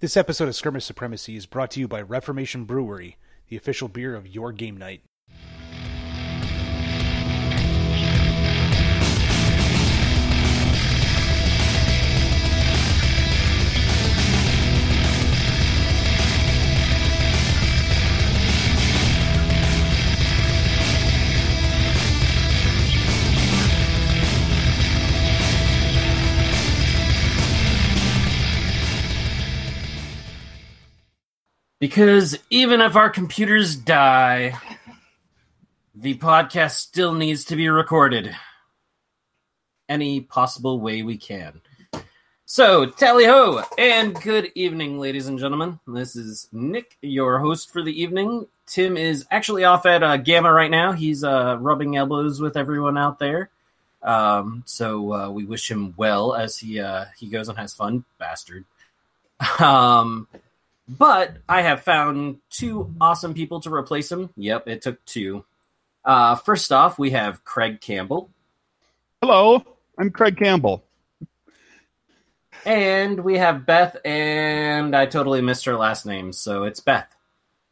This episode of Skirmish Supremacy is brought to you by Reformation Brewery, the official beer of your game night. Because even if our computers die, the podcast still needs to be recorded any possible way we can. So, tally-ho, and good evening, ladies and gentlemen. This is Nick, your host for the evening. Tim is actually off at Gamma right now. He's rubbing elbows with everyone out there. So we wish him well as he goes and has fun, bastard. But I have found two awesome people to replace him. Yep, it took two. First off, we have Craig Campbell. Hello, I'm Craig Campbell. And we have Beth, and I totally missed her last name, so it's Beth.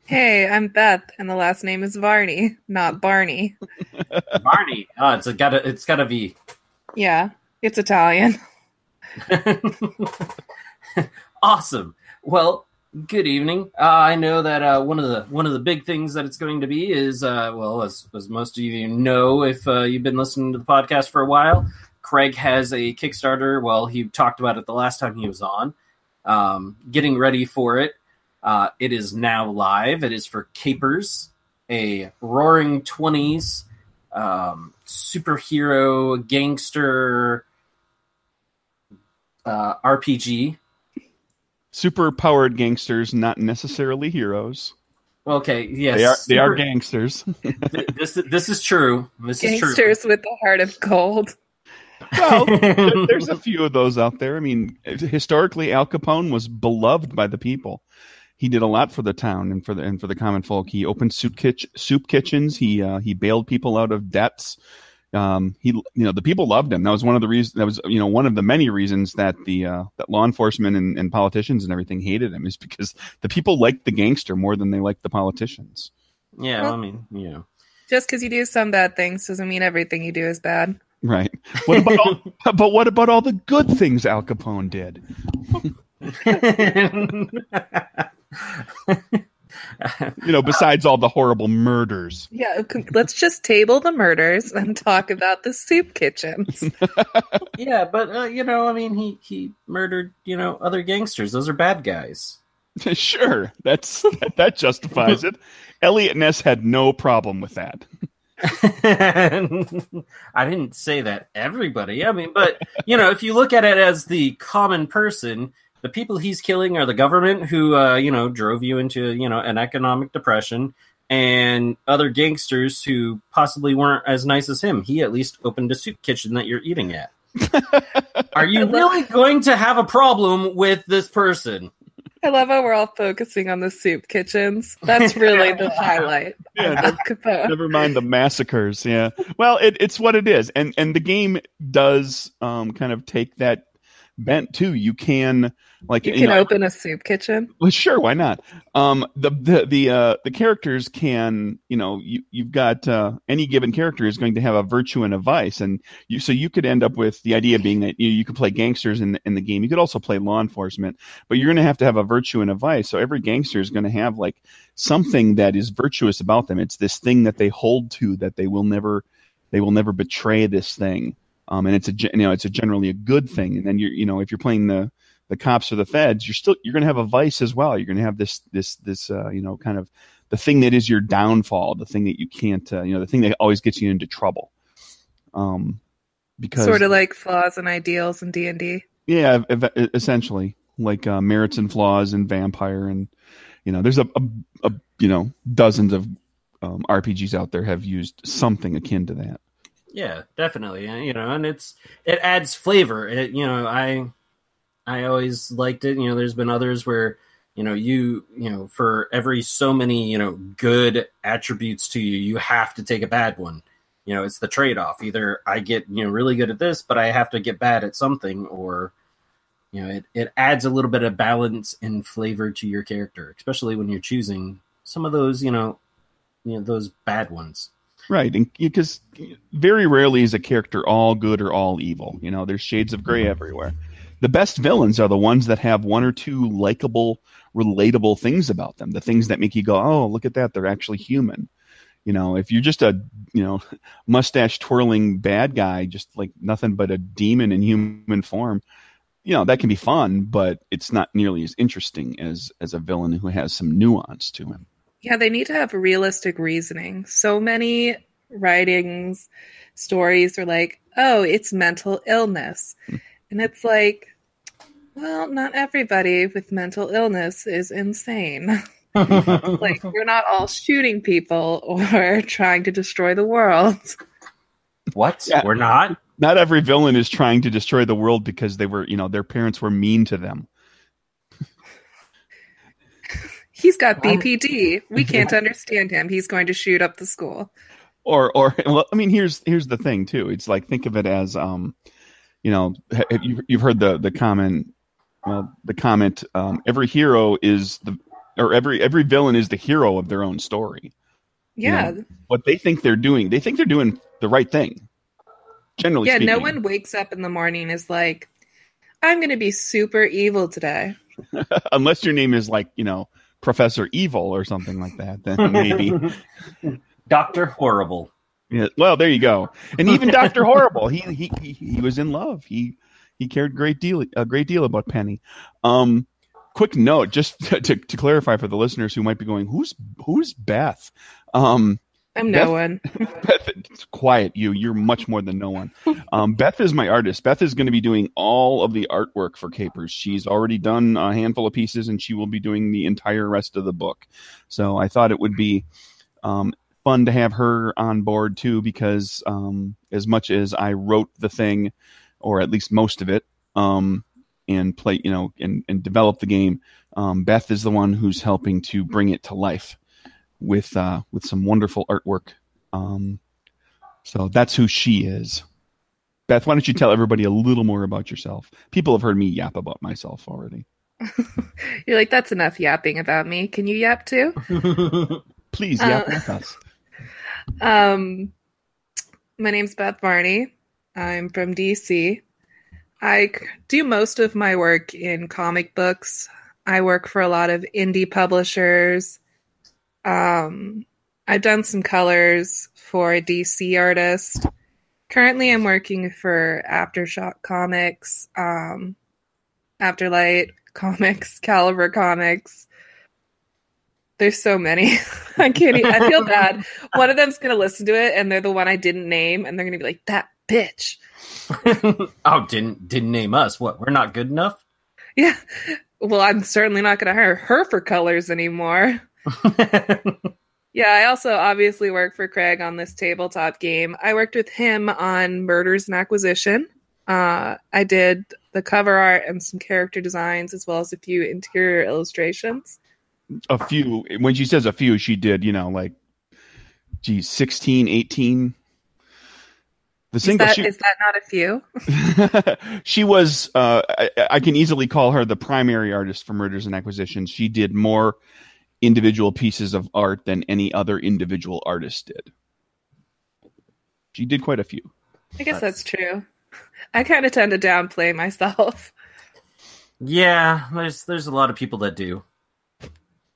Hey, I'm Beth, and the last name is Varney, not Barney. Varney. Oh, it's got a V. Yeah, it's Italian. Awesome. Well, good evening. I know that one of the big things that it's going to be is, as most of you know, if you've been listening to the podcast for a while, Craig has a Kickstarter. Well, he talked about it the last time he was on. Getting ready for it. It is now live. It is for Capers, a Roaring 20s superhero gangster RPG. Super-powered gangsters, not necessarily heroes. Okay, yes. They are gangsters. This is true. Gangsters with a heart of gold. Well, there's a few of those out there. I mean, historically, Al Capone was beloved by the people. He did a lot for the town and for the common folk. He opened soup kitchens. He bailed people out of debts. The people loved him. That was one of the reasons. That was one of the many reasons that that law enforcement and politicians and everything hated him, is because the people liked the gangster more than they liked the politicians. Yeah, well, I mean, just because you do some bad things doesn't mean everything you do is bad. Right. What about all the good things Al Capone did? Besides all the horrible murders. Yeah, let's just table the murders and talk about the soup kitchens. Yeah, but he murdered other gangsters. Those are bad guys. Sure, that justifies it. Elliot Ness had no problem with that. I didn't say that everybody. I mean, but if you look at it as the common person, the people he's killing are the government who, drove you into, an economic depression, and other gangsters who possibly weren't as nice as him. He at least opened a soup kitchen that you're eating at. Are you really going to have a problem with this person? I love how we're all focusing on the soup kitchens. That's really the highlight. Yeah, never mind the massacres. Yeah, well, it's what it is, and the game does kind of take that bent too. You can open a soup kitchen. Well, sure, why not? The characters can, you've got any given character is going to have a virtue and a vice, and you could end up with the idea being that you could play gangsters in the game. You could also play law enforcement, but you're going to have a virtue and a vice. So every gangster is going to have like something that is virtuous about them. It's this thing that they hold to, that they will never betray this thing. And it's a generally a good thing. And then if you're playing the cops or the feds, you're going to have a vice as well. You're going to have this kind of the thing that is your downfall, the thing that you can't, the thing that always gets you into trouble. Because sort of like flaws and ideals in D&D. Yeah, essentially like merits and flaws in Vampire, and there's a dozens of RPGs out there have used something akin to that. Yeah, definitely. And it adds flavor. I always liked it. There's been others where, for every so many, good attributes to you, you have to take a bad one. It's the trade-off. Either I get, really good at this, but I have to get bad at something, or it adds a little bit of balance and flavor to your character, especially when you're choosing some of those, those bad ones. Right, and because very rarely is a character all good or all evil. There's shades of gray everywhere. The best villains are the ones that have one or two likable, relatable things about them. The things that make you go, "Oh, look at that! They're actually human." If you're just a mustache twirling bad guy, just like nothing but a demon in human form, that can be fun, but it's not nearly as interesting as a villain who has some nuance to him. Yeah, they need to have realistic reasoning. So many writings, stories are like, oh, it's mental illness. And it's like, well, not everybody with mental illness is insane. Like, we're not all shooting people or trying to destroy the world. What? Yeah. We're not? Not every villain is trying to destroy the world because they were, their parents were mean to them. He's got BPD. We can't understand him. He's going to shoot up the school. Or well, I mean, here's the thing too. It's like, think of it as, you've heard the comment. Well, the comment, every hero is every villain is the hero of their own story. Yeah. What they think they're doing the right thing. Generally speaking. No one wakes up in the morning and is like, I'm going to be super evil today. Unless your name is like, Professor Evil or something like that, then maybe. Dr. Horrible. Yeah, well, there you go. And even Dr. Horrible, he was in love. He cared a great deal about Penny. Quick note, just to clarify for the listeners who might be going, who's Beth? I'm no one. Beth, quiet, you're much more than no one. Beth is my artist. Beth is going to be doing all of the artwork for Capers. She's already done a handful of pieces, and she will be doing the entire rest of the book. So I thought it would be fun to have her on board too, because as much as I wrote the thing, or at least most of it, and play, and develop the game, Beth is the one who's helping to bring it to life with some wonderful artwork. So that's who she is. Beth, why don't you tell everybody a little more about yourself? People have heard me yap about myself already. You're like, that's enough yapping about me. Can you yap too? Please yap with us. My name's Beth Varney. I'm from DC. I do most of my work in comic books. I work for a lot of indie publishers. I've done some colors for a DC artist. Currently, I'm working for Aftershock Comics, Afterlight Comics, Caliber Comics. There's so many. I feel bad. One of them's going to listen to it, and they're the one I didn't name, and they're going to be like, that bitch. Oh, didn't name us. What, we're not good enough? Yeah. Well, I'm certainly not going to hire her for colors anymore. Yeah, I also obviously work for Craig on this tabletop game. I worked with him on Murders and Acquisition. I did the cover art and some character designs, as well as a few interior illustrations. A few. When she says a few, she did, 16, 18. Is that not a few? She was, I can easily call her the primary artist for Murders and Acquisitions. She did more individual pieces of art than any other individual artist did. She did quite a few. I guess that's true. I kind of tend to downplay myself. Yeah, there's a lot of people that do.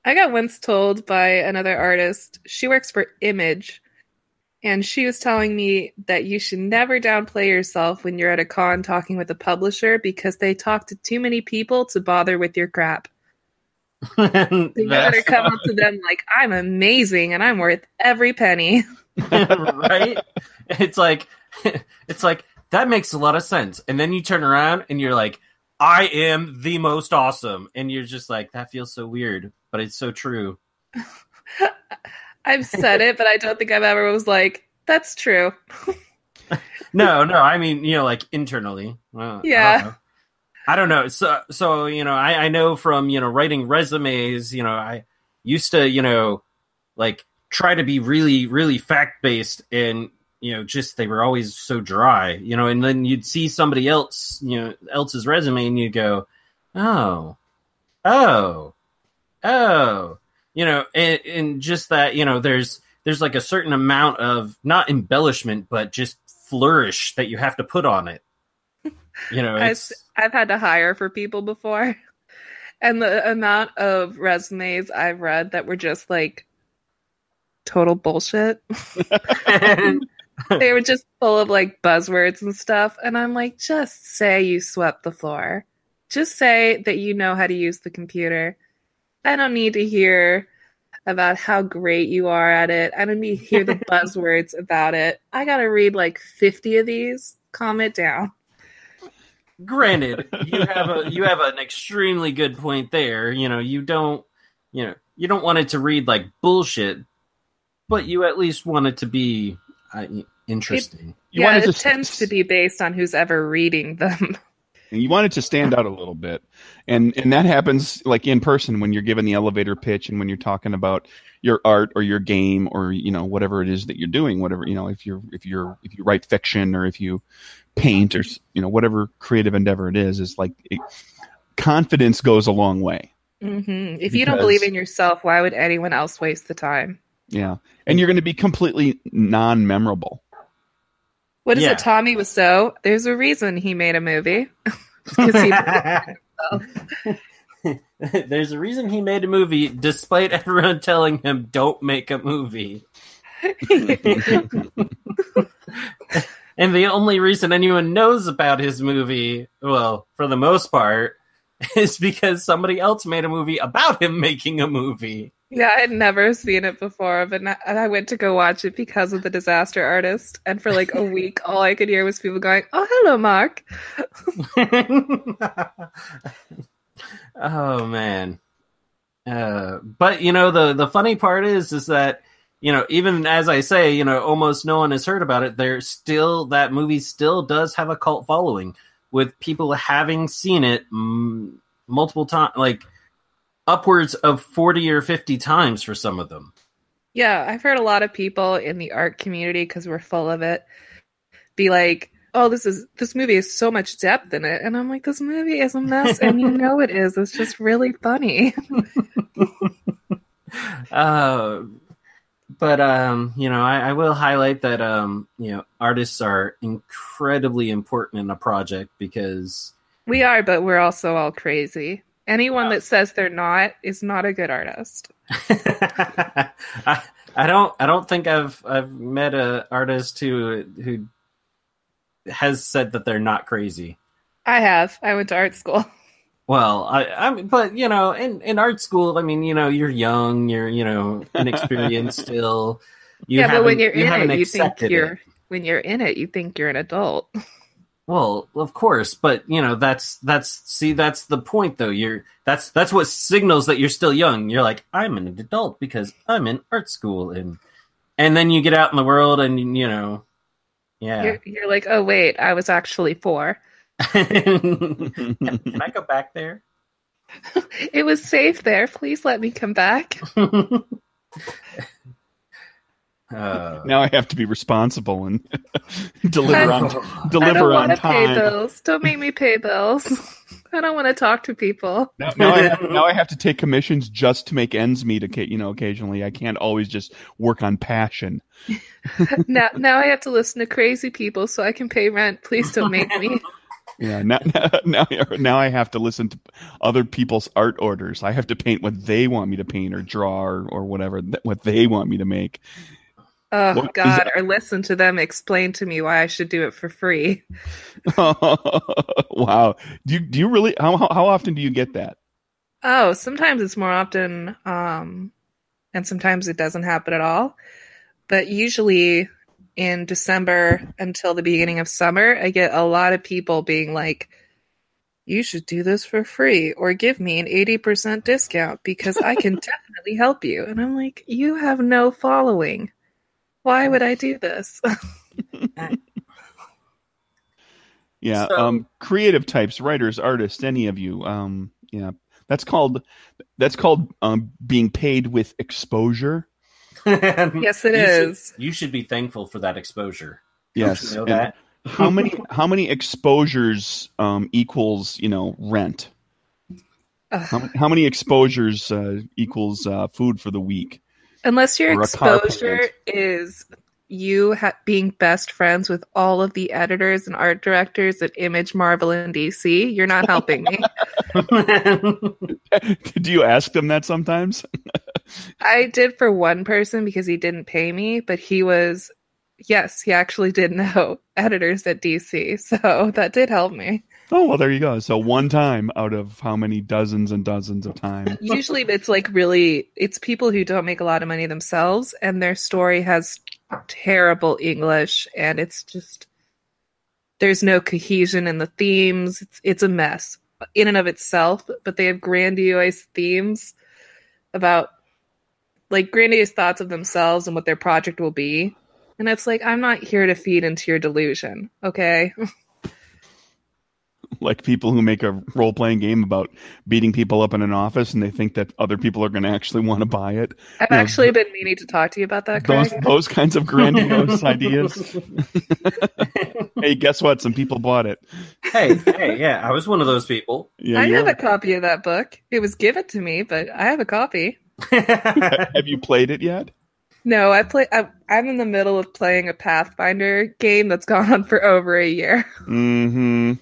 I got once told by another artist, she works for Image, and she was telling me that you should never downplay yourself when you're at a con talking with a publisher, because they talk to too many people to bother with your crap. You better come up to them like, I'm amazing and I'm worth every penny. Right? It's like that makes a lot of sense. And then you turn around and you're like, I am the most awesome. And you're just like, that feels so weird, but it's so true. I've said it, but I don't think I've ever was like, that's true. No, I mean, like internally. Yeah. I don't know. So I know from, writing resumes, I used to, like try to be really, really fact-based and, just they were always so dry, and then you'd see somebody else, else's resume, and you go, oh, and just that, there's like a certain amount of not embellishment, but just flourish that you have to put on it. I've had to hire for people before, and the amount of resumes I've read that were just like total bullshit. They were just full of like buzzwords and stuff, and I'm like, just say you swept the floor. Just say that you know how to use the computer. I don't need to hear about how great you are at it. I don't need to hear the buzzwords about it. I gotta read like 50 of these. Calm it down. Granted, you have an extremely good point there. You don't want it to read like bullshit, but you at least want it to be interesting. It tends to be based on who's ever reading them. And you want it to stand out a little bit, and that happens like in person when you're given the elevator pitch and when you're talking about your art or your game or whatever it is that you're doing. Whatever if you write fiction or if you paint or whatever creative endeavor it is like confidence goes a long way. Mm-hmm. If you don't believe in yourself, why would anyone else waste the time? Yeah, and you're going to be completely non-memorable. What is it, Tommy Wiseau? There's a reason he made a movie. There's a reason he made a movie, despite everyone telling him, don't make a movie. And the only reason anyone knows about his movie, well, for the most part, is because somebody else made a movie about him making a movie. Yeah, I had never seen it before, but I went to go watch it because of The Disaster Artist, and for like a week, all I could hear was people going, "Oh, hello, Mark." Oh man, but the funny part is that even as I say, almost no one has heard about it. That movie still does have a cult following, with people having seen it multiple times, like upwards of 40 or 50 times for some of them. Yeah, I've heard a lot of people in the art community, because we're full of it, be like, "Oh, this movie has so much depth in it," and I'm like, "This movie is a mess, and it is. It's just really funny." But I will highlight that artists are incredibly important in a project, because we are, but we're also all crazy. Anyone that says they're not is not a good artist. I don't think I've met an artist who has said that they're not crazy. I have. I went to art school. Well, but in art school, you're young, you're inexperienced still. But when you're in it, you think you're an adult. Well, of course, but that's the point though. That's what signals that you're still young. You're like, I'm an adult because I'm in art school, and then you get out in the world, and yeah, you're like, oh wait, I was actually 4. Can I go back there? It was safe there. Please let me come back. Now I have to be responsible and deliver on time. I don't want to pay bills. Don't make me pay bills. I don't want to talk to people. Now I have to take commissions just to make ends meet. Occasionally I can't always just work on passion. Now I have to listen to crazy people so I can pay rent. Please don't make me. Yeah, now I have to listen to other people's art orders. I have to paint what they want me to paint or draw or whatever what they want me to make. Oh, God, or listen to them explain to me why I should do it for free. Wow. Do you really, how often do you get that? Oh, sometimes it's more often, and sometimes it doesn't happen at all. But usually in December until the beginning of summer, I get a lot of people being like, you should do this for free or give me an 80% discount because I can definitely help you. And I'm like, you have no following. Why would I do this? Yeah. So, creative types, writers, artists, any of you. Yeah. That's called being paid with exposure. Yes, it is. You should be thankful for that exposure. Yes. Don't you know that? How many exposures equals rent? How many exposures equals food for the week? Unless your Or a car exposure payment. is you being best friends with all of the editors and art directors at Image, Marvel, and DC, you're not helping me. Do you ask them that sometimes? I did for one person because he didn't pay me, but he actually did know editors at DC, so that did help me. Oh, well, there you go. So one time out of how many dozens and dozens of time? Usually it's people who don't make a lot of money themselves, and their story has terrible English, and it's just, there's no cohesion in the themes. It's a mess in and of itself, but they have grandiose themes about, like, grandiose thoughts of themselves and what their project will be. And it's like, I'm not here to feed into your delusion, okay? Like people who make a role-playing game about beating people up in an office and they think that other people are going to actually want to buy it. I've actually been meaning to talk to you about that, Craig. Those kinds of grandiose ideas. Hey, guess what? Some people bought it. Hey, yeah, I was one of those people. Yeah, I have a copy of that book. It was given to me, but I have a copy. Have you played it yet? No, I'm in the middle of playing a Pathfinder game that's gone on for over a year. Mm-hmm.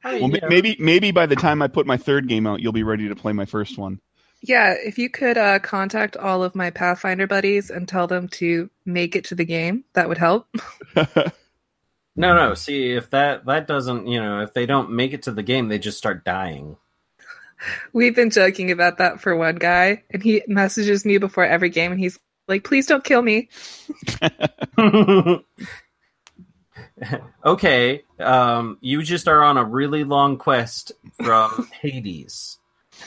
Well, maybe by the time I put my third game out, you'll be ready to play my first one. Yeah, if you could contact all of my Pathfinder buddies and tell them to make it to the game, that would help. No. See, if that doesn't, if they don't make it to the game, they just start dying. We've been joking about that for one guy, and he messages me before every game, and he's like, please don't kill me. Okay, you just are on a really long quest from Hades.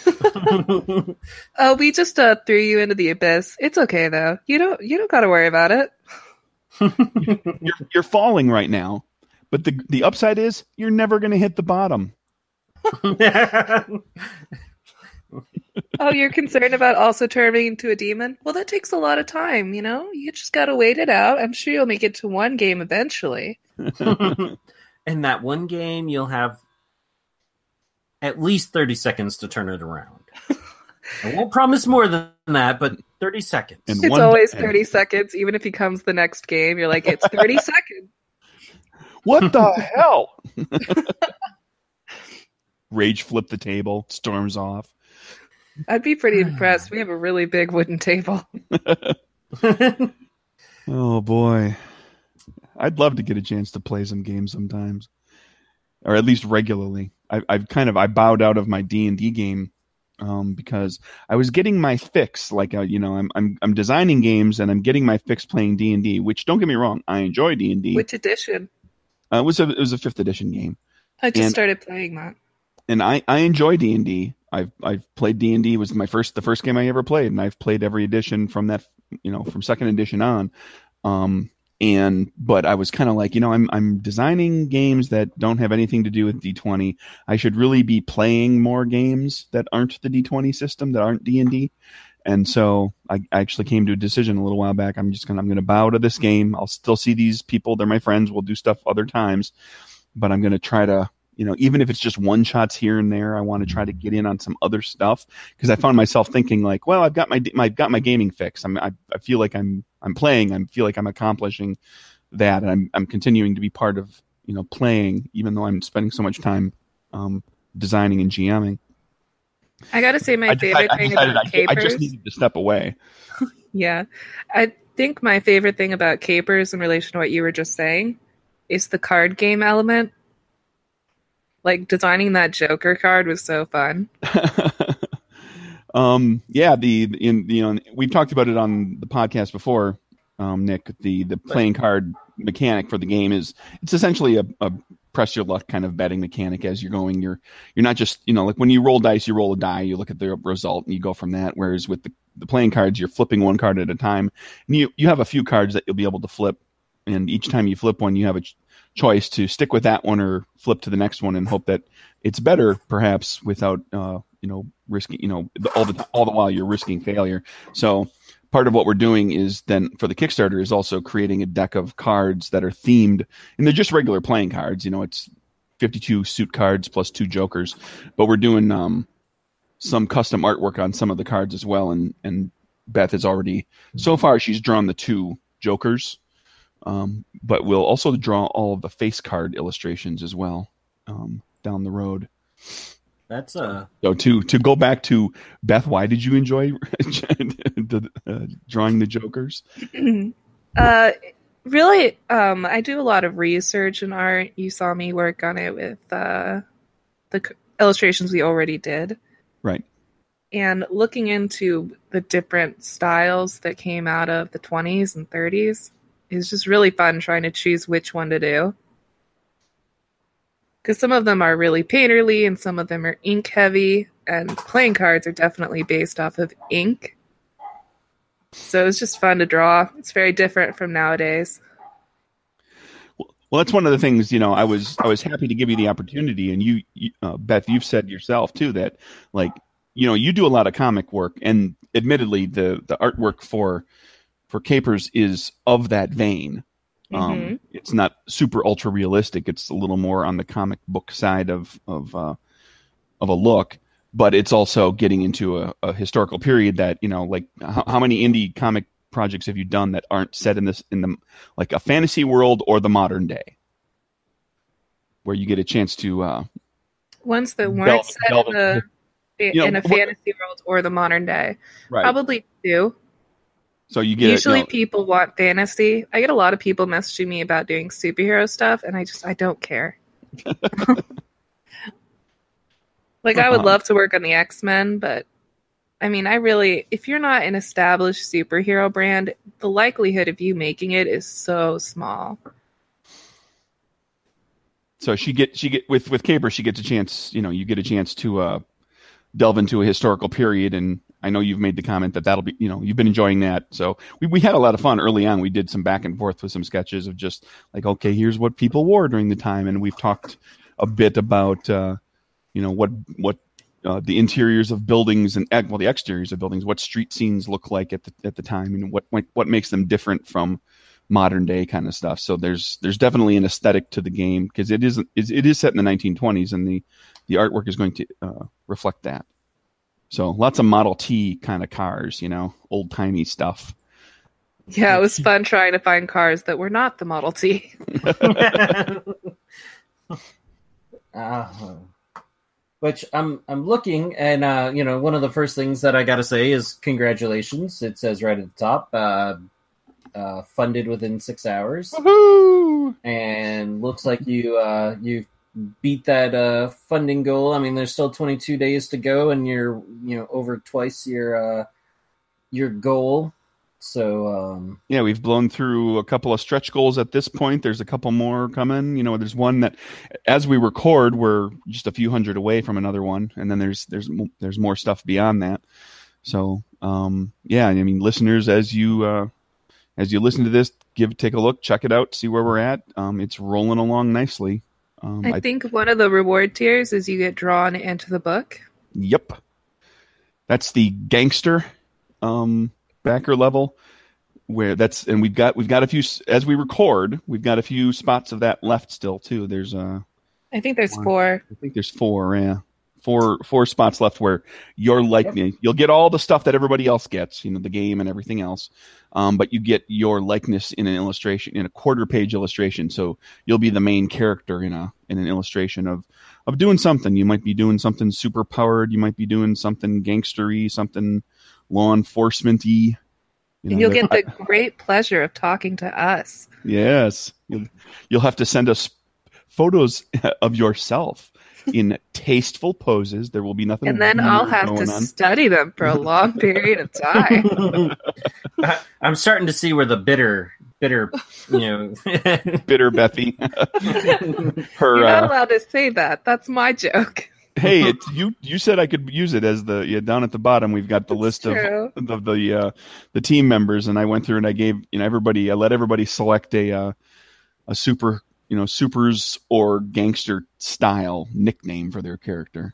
Oh, we just threw you into the abyss. It's okay, though. You don't got to worry about it. You're falling right now, but the upside is you're never going to hit the bottom. Oh, you're concerned about also turning into a demon? Well, that takes a lot of time, You just gotta wait it out. I'm sure you'll make it to one game eventually. In that one game, you'll have at least 30 seconds to turn it around. I won't promise more than that, but 30 seconds. It's always 30 seconds, even if he comes the next game. You're like, it's 30 seconds. What the hell? Rage flip the table, storms off. I'd be pretty impressed. We have a really big wooden table. Oh boy. I'd love to get a chance to play some games sometimes. Or at least regularly. I bowed out of my D&D game because I was getting my fix. Like I'm designing games and I'm getting my fix playing D&D, which, don't get me wrong, I enjoy D&D. Which edition? It was a 5th edition game. I just started playing that. And I enjoy D&D. I've played D&D. Was the first game I ever played, and I've played every edition from that, from 2nd edition on. But I was kind of like, I'm designing games that don't have anything to do with D20. I should really be playing more games that aren't the D20 system, that aren't D&D. And so I actually came to a decision a little while back. I'm going to bow to this game. I'll still see these people. They're my friends. We'll do stuff other times, but I'm going to try to, even if it's just one shots here and there, I want to try to get in on some other stuff, because I found myself thinking like, well, I've got my gaming fix. I feel like I'm playing. I feel like I'm accomplishing that, and I'm continuing to be part of playing, even though I'm spending so much time designing and GMing. I gotta say, my favorite thing about Capers. I just needed to step away. Yeah, I think my favorite thing about Capers, in relation to what you were just saying, is the card game element. Like, designing that Joker card was so fun. Yeah, we've talked about it on the podcast before, Nick. The playing card mechanic for the game it's essentially a press your luck kind of betting mechanic as you're going. You're not just, like when you roll dice, you roll a die, you look at the result and you go from that. Whereas with the playing cards, you're flipping one card at a time, and you have a few cards that you'll be able to flip, and each time you flip one, you have a choice to stick with that one or flip to the next one and hope that it's better, perhaps, without risking, all the while you're risking failure. So part of what we're doing is then for the Kickstarter is also creating a deck of cards that are themed, and they're just regular playing cards. It's 52 suit cards plus 2 jokers, but we're doing some custom artwork on some of the cards as well. And Beth has already, so far, she's drawn the 2 jokers, but we'll also draw all of the face card illustrations as well down the road. That's so to go back to Beth, why did you enjoy drawing the jokers? Really, I do a lot of research in art. You saw me work on it with the illustrations we already did. Right. And looking into the different styles that came out of the 20s and 30s is just really fun trying to choose which one to do. Because some of them are really painterly and some of them are ink heavy, and playing cards are definitely based off of ink. So it's just fun to draw. It's very different from nowadays. Well, that's one of the things, I was happy to give you the opportunity, and you Beth, you've said yourself too that, like, you do a lot of comic work, and admittedly the artwork for Capers is of that vein. It's not super ultra realistic. It's a little more on the comic book side of a look, but it's also getting into a historical period that, like how many indie comic projects have you done that aren't set in the like a fantasy world or the modern day, where you get a chance to ones that weren't set in a fantasy world or the modern day, right. Probably 2. So you get usually people want fantasy. I get a lot of people messaging me about doing superhero stuff, and I don't care. Like, I would love to work on the X-Men, but I mean, if you're not an established superhero brand, the likelihood of you making it is so small. So she get with Caper, she gets a chance, you get a chance to delve into a historical period, and I know you've made the comment that that'll be, you've been enjoying that. So we had a lot of fun early on. We did some back and forth with some sketches of just like, okay, here's what people wore during the time. And we've talked a bit about, what the interiors of buildings and, well, the exteriors of buildings, what street scenes look like at the time, and what makes them different from modern day kind of stuff. So there's definitely an aesthetic to the game, because it is set in the 1920s, and the artwork is going to reflect that. So lots of Model T kind of cars, old timey stuff. Yeah, it was fun trying to find cars that were not the Model T. Which I'm looking, and one of the first things that I got to say is congratulations. It says right at the top, funded within 6 hours. Woohoo! And looks like you beat that funding goal. I mean, there's still 22 days to go, and you're over twice your goal. So yeah, we've blown through a couple of stretch goals at this point. There's a couple more coming. There's one that, as we record, we're just a few hundred away from another one, and then there's more stuff beyond that. So yeah, I mean, listeners, as you listen to this, take a look, check it out, see where we're at. It's rolling along nicely. I think one of the reward tiers is you get drawn into the book. Yep. That's the gangster backer level, and we've got a few, as we record, we've got a few spots of that left still too. There's I think there's 4. I think there's 4, yeah. Four spots left where you'll get all the stuff that everybody else gets, the game and everything else. But you get your likeness in an illustration, in a quarter-page illustration. So you'll be the main character in an illustration of doing something. You might be doing something super powered. You might be doing something gangstery, something law enforcement-y. And you'll get the great pleasure of talking to us. Yes, you'll have to send us photos of yourself in tasteful poses. There will be nothing. And then I'll have to study them for a long period of time. I'm starting to see where the bitter, bitter Bethy. You're not allowed to say that. That's my joke. Hey, you said I could use it as down at the bottom. We've got the list true. of the team members, and I went through and I gave everybody. I let everybody select a super. Supers or gangster style nickname for their character.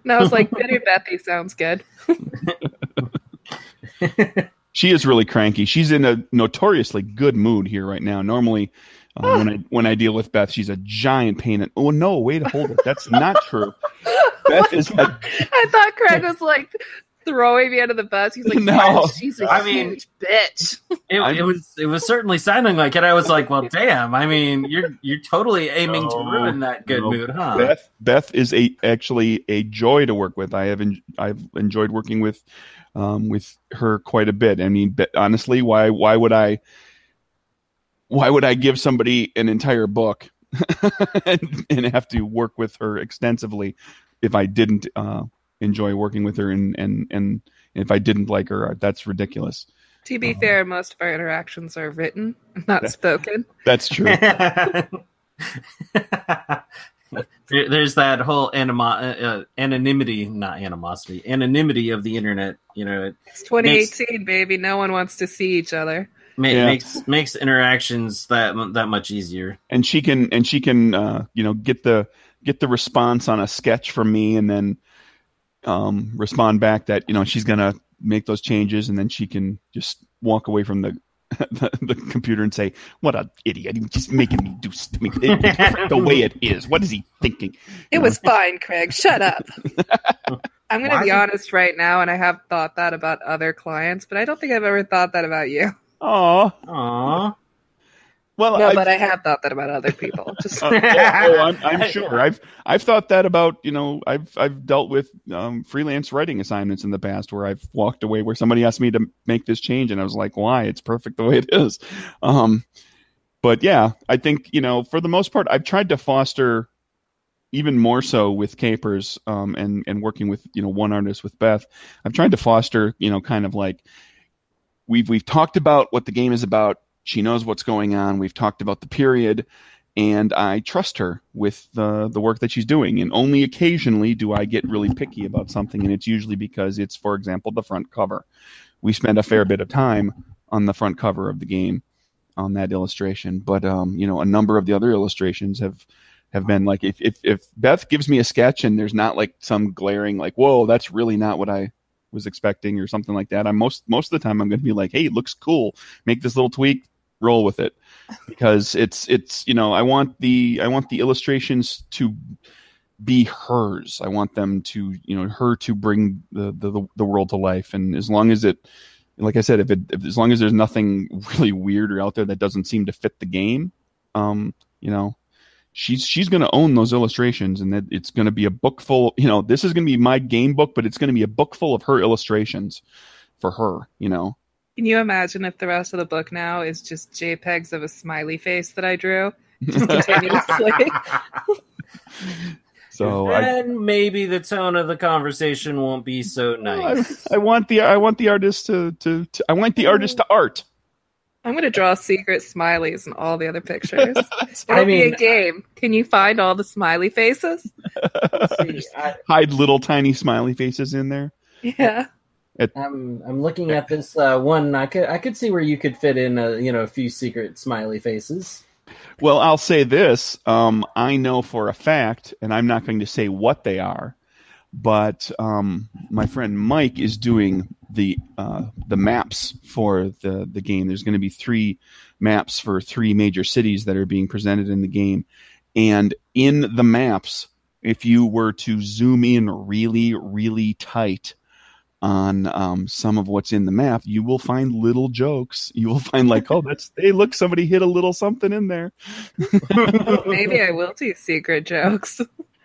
And I was like, Bitter Bethy sounds good. She is really cranky. She's in a notoriously good mood here right now. Normally, when I deal with Beth, she's a giant pain. Oh no, wait, hold it. That's not true. Beth is. I thought Craig was like throwing me under the bus. He's like, No. she's a huge bitch. It was certainly sounding like it. I was like, well, damn. I mean, you're totally aiming to ruin that good mood, huh? Beth is actually a joy to work with. I've enjoyed working with her quite a bit. I mean, honestly, why would I give somebody an entire book and have to work with her extensively if I didn't enjoy working with her and if I didn't like her? That's ridiculous. To be fair, most of our interactions are written, not spoken. That's true. There's that whole anonymity of the internet. You know, It's 2018, baby. No one wants to see each other. makes interactions that much easier. And she can get the response on a sketch from me, and then respond back that she's gonna make those changes, and then she can just walk away from the computer and say, "What an idiot! He's just making me do the way it is. What is he thinking?" It was fine, Craig. Shut up. I'm going to be honest right now, and I have thought that about other clients, but I don't think I've ever thought that about you. Aww. Well, no, but I have thought that about other people. Just I'm sure. I've thought that about I've dealt with freelance writing assignments in the past where I've walked away where somebody asked me to make this change and I was like, why? It's perfect the way it is. But yeah, I think for the most part, I've tried to foster even more so with Capers and working with one artist with Beth. I've tried to foster kind of like we've talked about what the game is about. She knows what's going on. We've talked about the period, and I trust her with the work that she's doing. And only occasionally do I get really picky about something, and it's usually because it's, for example, the front cover. We spend a fair bit of time on the front cover of the game on that illustration, but a number of the other illustrations have been like if Beth gives me a sketch and there's not like some glaring like, whoa, that's really not what I was expecting or something like that. I'm most of the time I'm going to be like, hey, it looks cool. Make this little tweak. Roll with it, because it's I want the illustrations to be hers. I want them to her to bring the world to life. And as long as it, like I said, as long as there's nothing really weird or out there that doesn't seem to fit the game, she's going to own those illustrations, and that it's going to be a book full. This is going to be my game book, but it's going to be a book full of her illustrations for her. Can you imagine if the rest of the book now is just JPEGs of a smiley face that I drew just continuously? So then maybe the tone of the conversation won't be so nice. I want the artist to I want the artist to art. I'm going to draw secret smileys in all the other pictures. It'll be a game. Can you find all the smiley faces? Hide little tiny smiley faces in there. Yeah. I'm looking at this one. I could see where you could fit in a few secret smiley faces. Well, I'll say this. I know for a fact, and I'm not going to say what they are, but my friend Mike is doing the maps for the game. There's going to be 3 maps for 3 major cities that are being presented in the game, and in the maps, if you were to zoom in really, really tight on some of what's in the map, you will find little jokes. You will find like, oh, hey, look, somebody hit a little something in there. Maybe I will do secret jokes.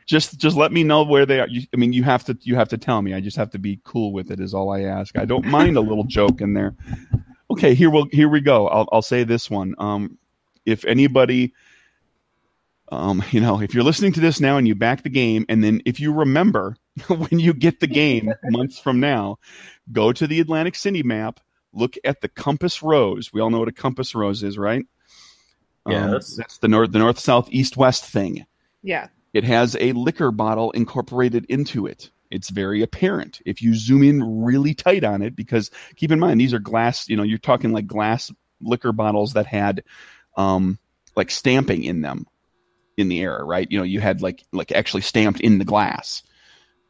Just let me know where they are. You have to tell me. I just have to be cool with it is all I ask. I don't mind a little joke in there. Okay, here we go. I'll say this one. If anybody if you're listening to this now and you back the game, and then if you remember when you get the game months from now, go to the Atlantic City map, look at the compass rose. We all know what a compass rose is, right? Yeah, that's the north, south, east, west thing. Yeah. It has a liquor bottle incorporated into it. It's very apparent if you zoom in really tight on it, because keep in mind, these are glass, you're talking like glass liquor bottles that had like stamping in them in the era, right? You had like actually stamped in the glass.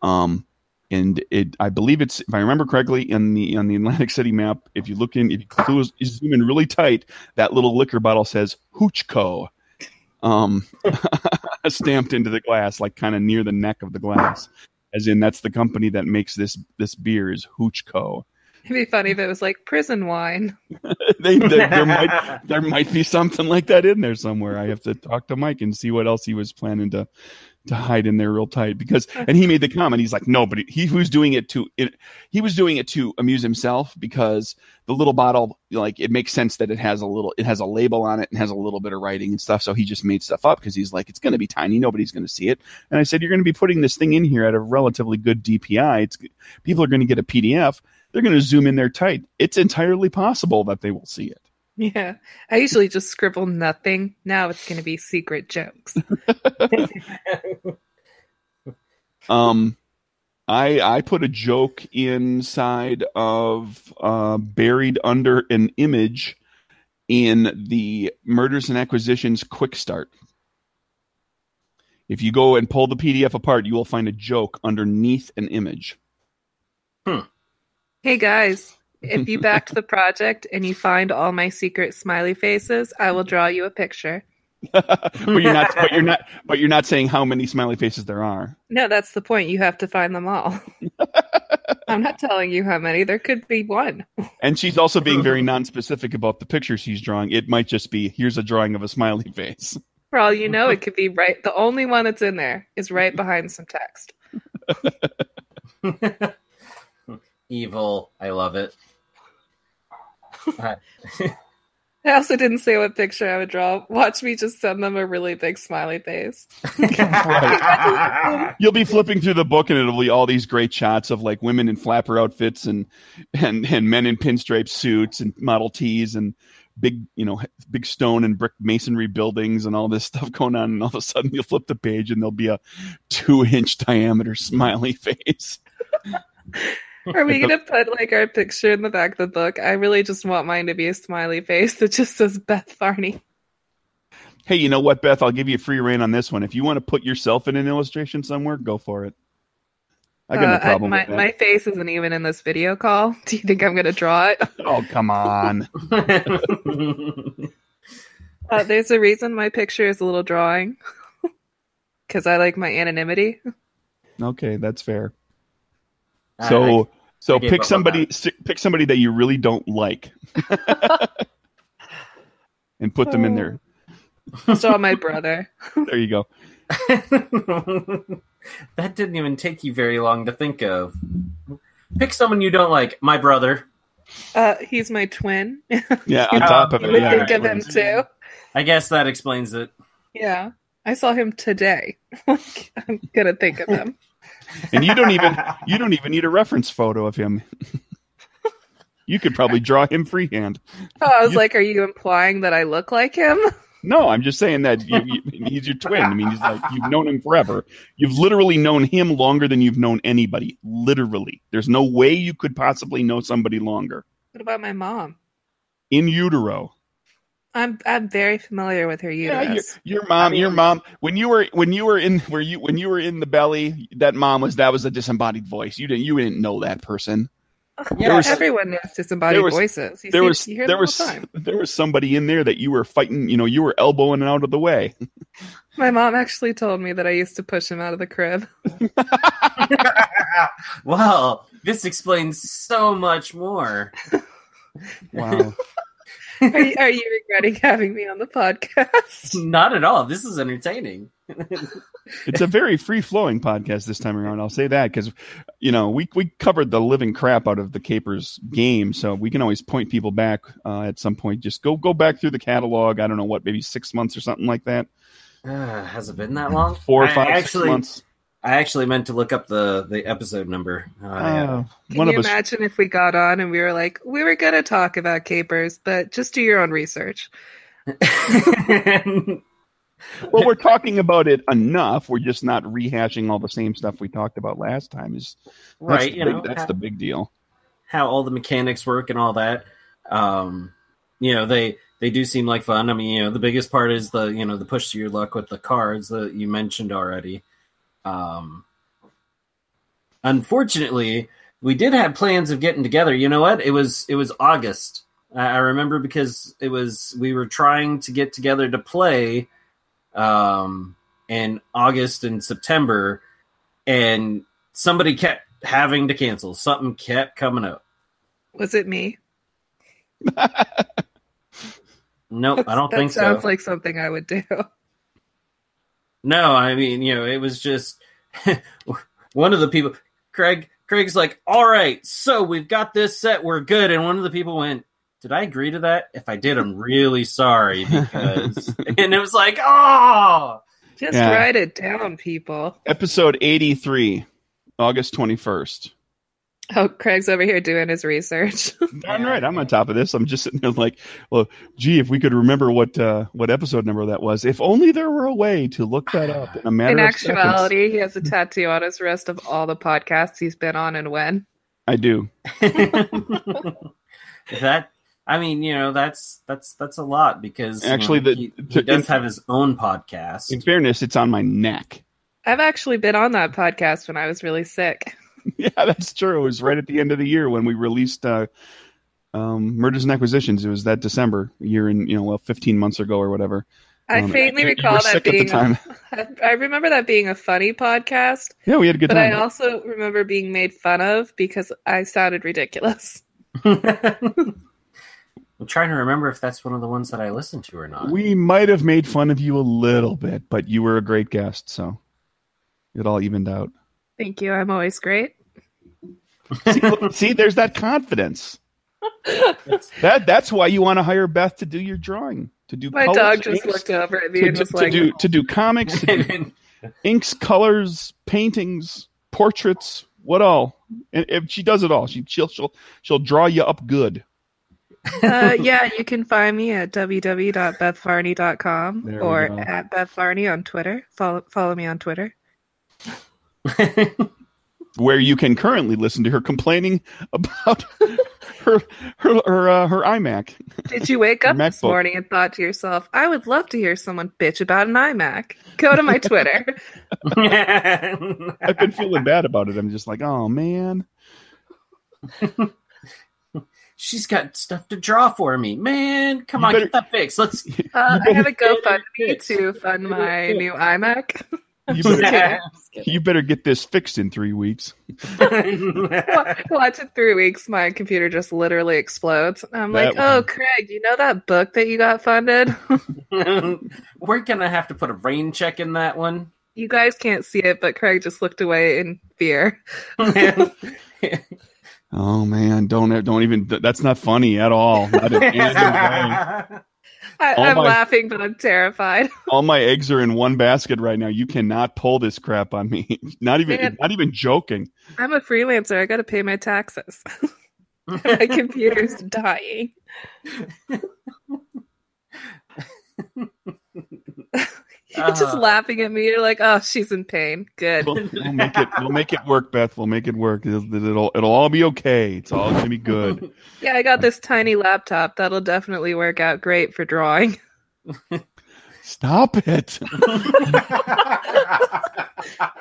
And I believe it's, if I remember correctly, on the Atlantic City map, if you zoom in really tight, that little liquor bottle says Hoochco, stamped into the glass, like kind of near the neck of the glass, as in that's the company that makes this beer is Hoochco. It'd be funny if it was like prison wine. There might be something like that in there somewhere. I have to talk to Mike and see what else he was planning to hide in there real tight, and he made the comment. He's like, no, but he was doing it to amuse himself, because the little bottle, like, it makes sense that it has a label on it and has a little bit of writing and stuff. So he just made stuff up because he's like, it's going to be tiny. Nobody's going to see it. And I said, you're going to be putting this thing in here at a relatively good DPI. People are going to get a PDF. They're going to zoom in there tight. It's entirely possible that they will see it. Yeah. I usually just scribble nothing. Now it's going to be secret jokes. I put a joke inside of buried under an image in the Murders and Acquisitions Quick Start. If you go and pull the PDF apart, you will find a joke underneath an image. Hey guys, if you backed the project and you find all my secret smiley faces, I will draw you a picture. but you're not saying how many smiley faces there are. No, that's the point. You have to find them all. I'm not telling you how many. There could be one. And she's also being very non-specific about the picture she's drawing. It might just be, here's a drawing of a smiley face. For all you know, it could be right. The only one that's in there is right behind some text. Evil. I love it. I also didn't say what picture I would draw. Watch me just send them a really big smiley face. Right. You'll be flipping through the book and it'll be all these great shots of like women in flapper outfits and men in pinstripe suits and Model Ts and big stone and brick masonry buildings and all this stuff going on. And all of a sudden you'll flip the page and there'll be a 2-inch diameter smiley face. Are we going to put like our picture in the back of the book? I really just want mine to be a smiley face that just says Beth Varney. Hey, you know what, Beth? I'll give you a free rein on this one. If you want to put yourself in an illustration somewhere, go for it. I got no problem with that. My face isn't even in this video call. Do you think I'm going to draw it? Oh, come on. There's a reason my picture is a little drawing. Because I like my anonymity. Okay, that's fair. So pick somebody that you really don't like, and put them in there. Saw my brother. There you go. That didn't even take you very long to think of. Pick someone you don't like. My brother. He's my twin. Yeah, on top of it. You would think of him too. I guess that explains it. Yeah, I saw him today. I'm gonna think of him. And you don't even need a reference photo of him. You could probably draw him freehand. Oh, I was like, are you implying that I look like him? No, I'm just saying that he's your twin. I mean, he's like, you've known him forever. You've literally known him longer than you've known anybody. Literally. There's no way you could possibly know somebody longer. What about my mom? In utero. I'm very familiar with her uterus. Yeah, your mom. When you were in the belly, that was a disembodied voice. You didn't know that person. Yeah, everyone knows disembodied voices. There was somebody in there that you were fighting. You were elbowing out of the way. My mom actually told me that I used to push him out of the crib. Well, this explains so much more. Wow. Are you regretting having me on the podcast? Not at all. This is entertaining. It's a very free-flowing podcast this time around. I'll say that because, we covered the living crap out of the Capers game, so we can always point people back at some point. Just go back through the catalog. I don't know maybe 6 months or something like that. Has it been that long? 4 or 5, 6 months. I actually meant to look up the episode number. Can you imagine if we got on and we were like, we were going to talk about Capers, but just do your own research. Well, we're talking about it enough. We're just not rehashing all the same stuff we talked about last time. Right. That's the big deal. How all the mechanics work and all that. They do seem like fun. I mean, the biggest part is the push to your luck with the cards that you mentioned already. unfortunately, we did have plans of getting together. You know what? It was August. I remember because we were trying to get together to play in August and September, and somebody kept having to cancel. Something kept coming up. Was it me? Nope, I don't think so. That sounds like something I would do. No, I mean, it was just one of the people. Craig's like, all right, so we've got this set, we're good. And one of the people went, did I agree to that? If I did, I'm really sorry. Because, and it was like, oh, just write it down, people. Episode 83, August 21st. Oh, Craig's over here doing his research. Darn right, I'm on top of this. I'm just sitting there like, well, gee, if we could remember what episode number that was. If only there were a way to look that up in a matter of seconds. In actuality, he has a tattoo on his wrist of all the podcasts he's been on and when. I do. That's a lot because actually he does have his own podcast. In fairness, it's on my neck. I've actually been on that podcast when I was really sick. Yeah, that's true. It was right at the end of the year when we released Murders and Acquisitions. It was that December, a year and 15 months ago or whatever. I faintly recall that being. I remember that being a funny podcast. Yeah, we had a good time. But I also remember being made fun of because I sounded ridiculous. I'm trying to remember if that's one of the ones that I listened to or not. We might have made fun of you a little bit, but you were a great guest, so it all evened out. Thank you. I'm always great. See, there's that confidence. That's why you want to hire Beth to do your drawing, to do. My colors, dog just inks, looked over at me and was like, to do comics, to do inks, colors, paintings, portraits, what all? And if she does it all, she'll draw you up good. Yeah, you can find me at www.bethfarney.com or at Beth Farney on Twitter. Follow me on Twitter. Where you can currently listen to her complaining about her iMac. Did you wake up this morning and thought to yourself, I would love to hear someone bitch about an iMac? Go to my Twitter. I've been feeling bad about it. I'm just like, oh man. She's got stuff to draw for me. Man, come on, get that fixed. Let's. I have a GoFundMe to fund my new iMac. You better get this fixed in 3 weeks. Watch in 3 weeks, my computer just literally explodes. I'm like, oh, Craig, you know that book that you got funded? We're going to have to put a rain check in that one. You guys can't see it, but Craig just looked away in fear. Oh, man, don't even, that's not funny at all. Not in any way. I'm laughing, but I'm terrified. All my eggs are in one basket right now. You cannot pull this crap on me. Not even joking. I'm a freelancer. I got to pay my taxes. My computer's dying. You're just laughing at me. You're like, oh, she's in pain. Good. We'll make it work, Beth. We'll make it work. It'll all be okay. It's all gonna be good. Yeah, I got this tiny laptop. That'll definitely work out great for drawing. Stop it. I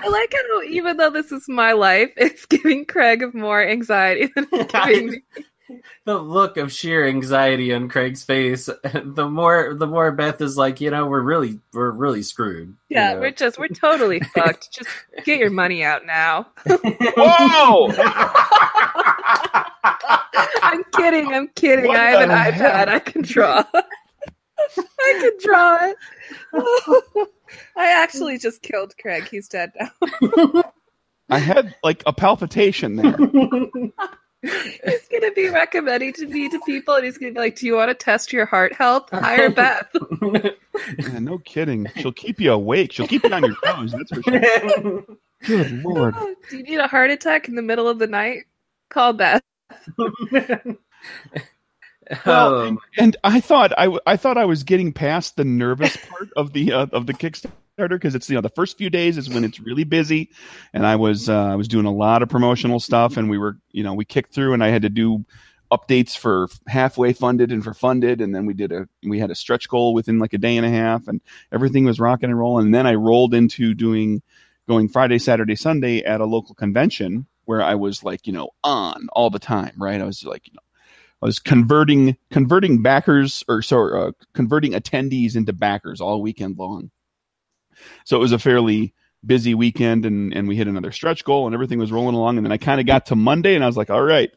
like how even though this is my life, it's giving Craig more anxiety than it's giving me. The look of sheer anxiety on Craig's face, the more Beth is like, we're really screwed. Yeah, we're totally fucked. Just get your money out now. Whoa! I'm kidding. I have an iPad. I can draw. I can draw it. I actually just killed Craig. He's dead now. I had like a palpitation there. He's going to be recommending me to people, and he's going to be like, do you want to test your heart health? Hire Beth. Yeah, no kidding. She'll keep you awake. She'll keep you on your toes, that's for sure. Good Lord. Oh, do you need a heart attack in the middle of the night? Call Beth. Well, and I thought I was getting past the nervous part of the Kickstarter, because it's the first few days is when it's really busy, and I was doing a lot of promotional stuff, and we kicked through, and I had to do updates for halfway funded and for funded, and then we had a stretch goal within like a day and a half, and everything was rocking and rolling. And then I rolled into going Friday, Saturday, Sunday at a local convention where I was like, on all the time, right? I was like, I was converting backers converting attendees into backers all weekend long. So it was a fairly busy weekend, and we hit another stretch goal and everything was rolling along. And then I kind of got to Monday and I was like, all right,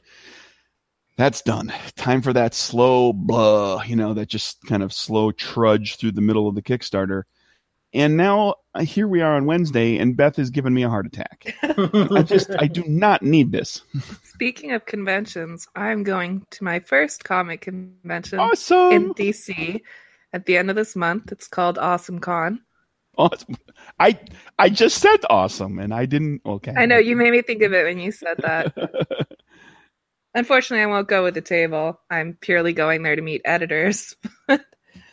that's done. Time for that slow blah, that just kind of slow trudge through the middle of the Kickstarter. And now here we are on Wednesday, and Beth has given me a heart attack. I do not need this. Speaking of conventions, I'm going to my first comic convention Awesome. in DC at the end of this month. It's called Awesome Con. Awesome. I just said awesome, and I didn't. Okay. I know, you made me think of it when you said that. Unfortunately, I won't go with the table. I'm purely going there to meet editors.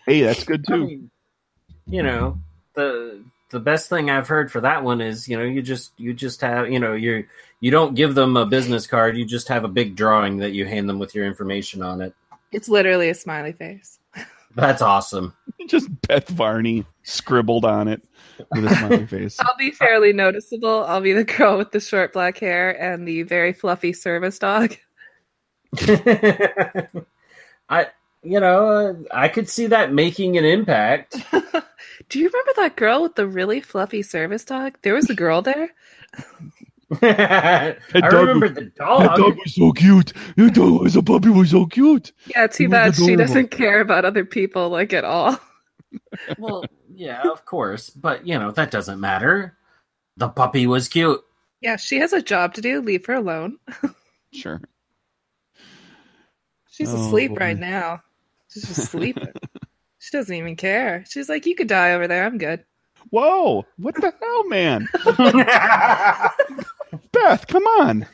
Hey, that's good too. I mean, the best thing I've heard for that one is, you just have, you don't give them a business card. You just have a big drawing that you hand them with your information on it. It's literally a smiley face. That's awesome. Just Beth Varney scribbled on it with a smiley face. I'll be fairly noticeable. I'll be the girl with the short black hair and the very fluffy service dog. I could see that making an impact. Do you remember that girl with the really fluffy service dog? There was a girl there. I remember the dog. That dog was so cute. Your dog was a puppy was so cute. Yeah, too bad she doesn't care about other people like at all. Well, yeah, of course. But, that doesn't matter. The puppy was cute. Yeah, she has a job to do. Leave her alone. Sure. She's asleep right now. She's just sleeping. She doesn't even care. She's like, you could die over there. I'm good. Whoa. What the hell, man? Beth, come on.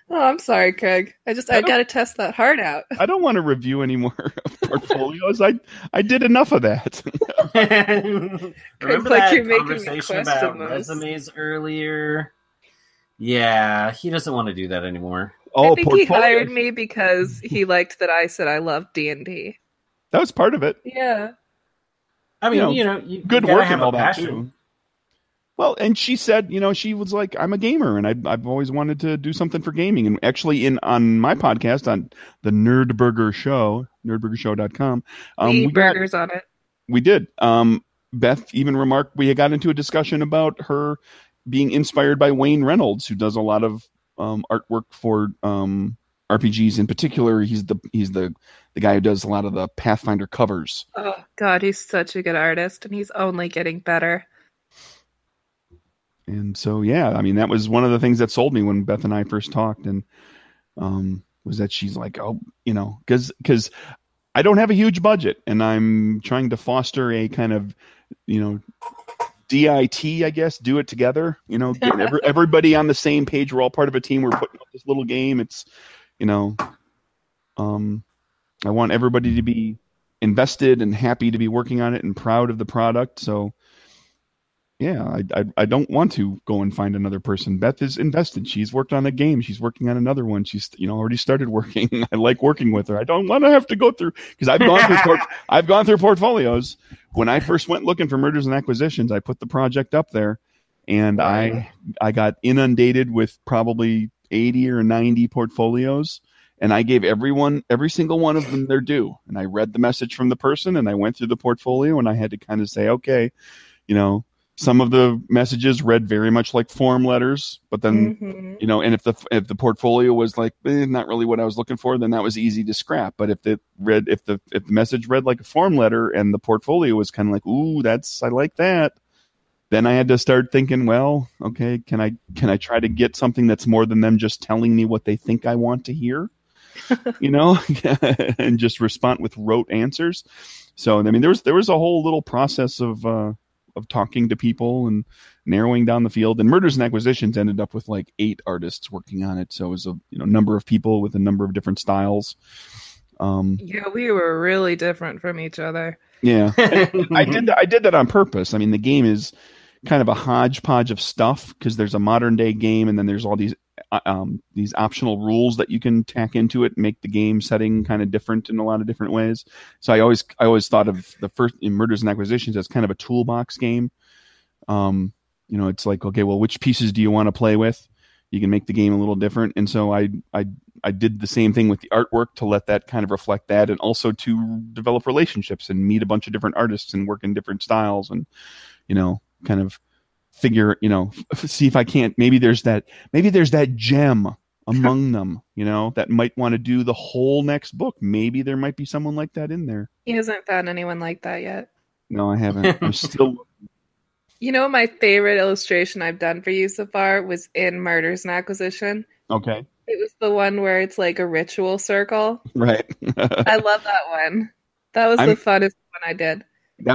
Oh, I'm sorry, Craig. I got to test that heart out. I don't want to review any more portfolios. I did enough of that. Remember like that you're making me conversation question about those. resumes earlier? Yeah, he doesn't want to do that anymore. Oh, I think he hired me because he liked that I said I loved D&D. That was part of it. Yeah. I mean, you good gotta work have and all a that passion. too. Well, and she said, she was like, I'm a gamer, and I've always wanted to do something for gaming. And actually, on my podcast, on the Nerdburger Show, nerdburgershow.com, we eat burgers on it. We did. Beth even remarked we got into a discussion about her being inspired by Wayne Reynolds, who does a lot of artwork for RPGs. In particular, he's the guy who does a lot of the Pathfinder covers. Oh God, he's such a good artist, and he's only getting better. And so, yeah, I mean, that was one of the things that sold me when Beth and I first talked, and was that she's like, oh, because I don't have a huge budget, and I'm trying to foster a kind of, DIT, I guess, do it together. Get everybody on the same page. We're all part of a team. We're putting up this little game. It's, I want everybody to be invested and happy to be working on it and proud of the product. So, yeah, I don't want to go and find another person. Beth is invested. She's worked on a game. She's working on another one. She's already started working. I like working with her. I don't want to have to go through, because I've gone through portfolios. When I first went looking for Murders and Acquisitions, I put the project up there, and I got inundated with probably 80 or 90 portfolios, and I gave every single one of them their due. And I read the message from the person, and I went through the portfolio, and I had to kind of say, okay, some of the messages read very much like form letters, but then, and if the portfolio was like, not really what I was looking for, then that was easy to scrap. But if the message read like a form letter and the portfolio was kind of like, ooh, I like that, then I had to start thinking, well, okay, can I try to get something that's more than them just telling me what they think I want to hear, and just respond with rote answers. So, I mean, there was a whole little process of talking to people and narrowing down the field. And Murders and Acquisitions ended up with like 8 artists working on it. So it was a number of people with a number of different styles. Yeah, we were really different from each other. Yeah, I did that on purpose. I mean, the game is kind of a hodgepodge of stuff because there's a modern day game, and then there's all these optional rules that you can tack into it and make the game setting kind of different in a lot of different ways. So I always thought of the first in Murders and Acquisitions as kind of a toolbox game. It's like, okay, well, which pieces do you want to play with? You can make the game a little different. And so I did the same thing with the artwork to let that kind of reflect that, and also to develop relationships and meet a bunch of different artists and work in different styles, and, kind of figure, see if I can't, maybe there's that gem among them, that might want to do the whole next book. Maybe there might be someone like that in there. He hasn't found anyone like that yet. No, I haven't. I'm still. My favorite illustration I've done for you so far was in Murders and Acquisition. Okay. It was the one where it's like a ritual circle. Right. I love that one. That was the funnest one I did. I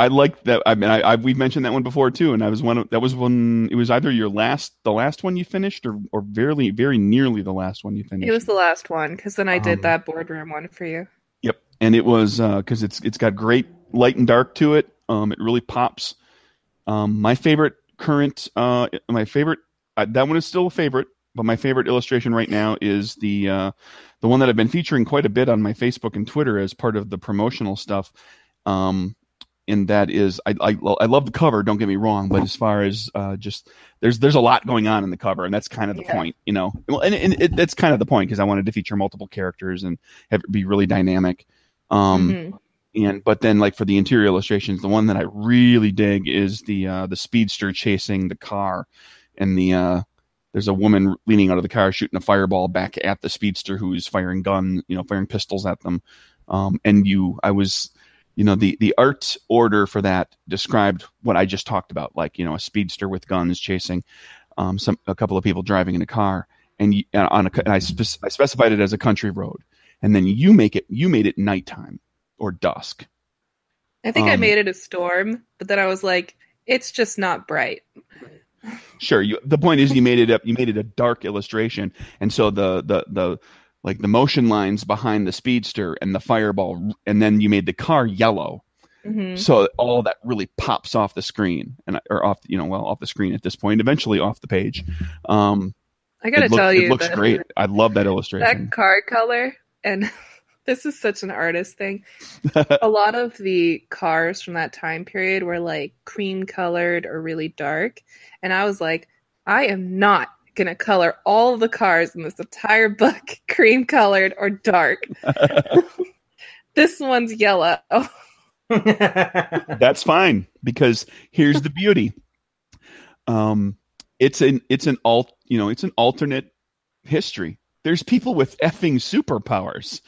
like that. I mean, we've mentioned that one before too, and that was when it was either the last one you finished, or very, very nearly the last one you finished. It was the last one, because then I did that boardroom one for you. Yep, and it was because it's got great light and dark to it. It really pops. My favorite that one is still a favorite, but my favorite illustration right now is the one that I've been featuring quite a bit on my Facebook and Twitter as part of the promotional stuff. And that is, I love the cover, don't get me wrong, but as far as just there's a lot going on in the cover, and that's kind of the point, Well, and that's kind of the point, because I wanted to feature multiple characters and have it be really dynamic. But then, like, for the interior illustrations, the one that I really dig is the speedster chasing the car, and there's a woman leaning out of the car shooting a fireball back at the speedster, who's firing pistols at them. The art order for that described what I just talked about, like, a speedster with guns chasing a couple of people driving in a car, and I specified it as a country road, and then you made it nighttime or dusk. I think I made it a storm, but then I was like, it's just not bright. Sure. The point is, you made it a dark illustration, and so the motion lines behind the speedster and the fireball, and then you made the car yellow, so all that really pops off the screen, off the screen at this point, eventually off the page. I gotta tell you, it looks great. I love that illustration. That car color, and this is such an artist thing. A lot of the cars from that time period were like cream colored or really dark, and I was like, I am not gonna color all of the cars in this entire book cream colored or dark. This one's yellow. That's fine, because here's the beauty. It's an alternate history. There's people with effing superpowers.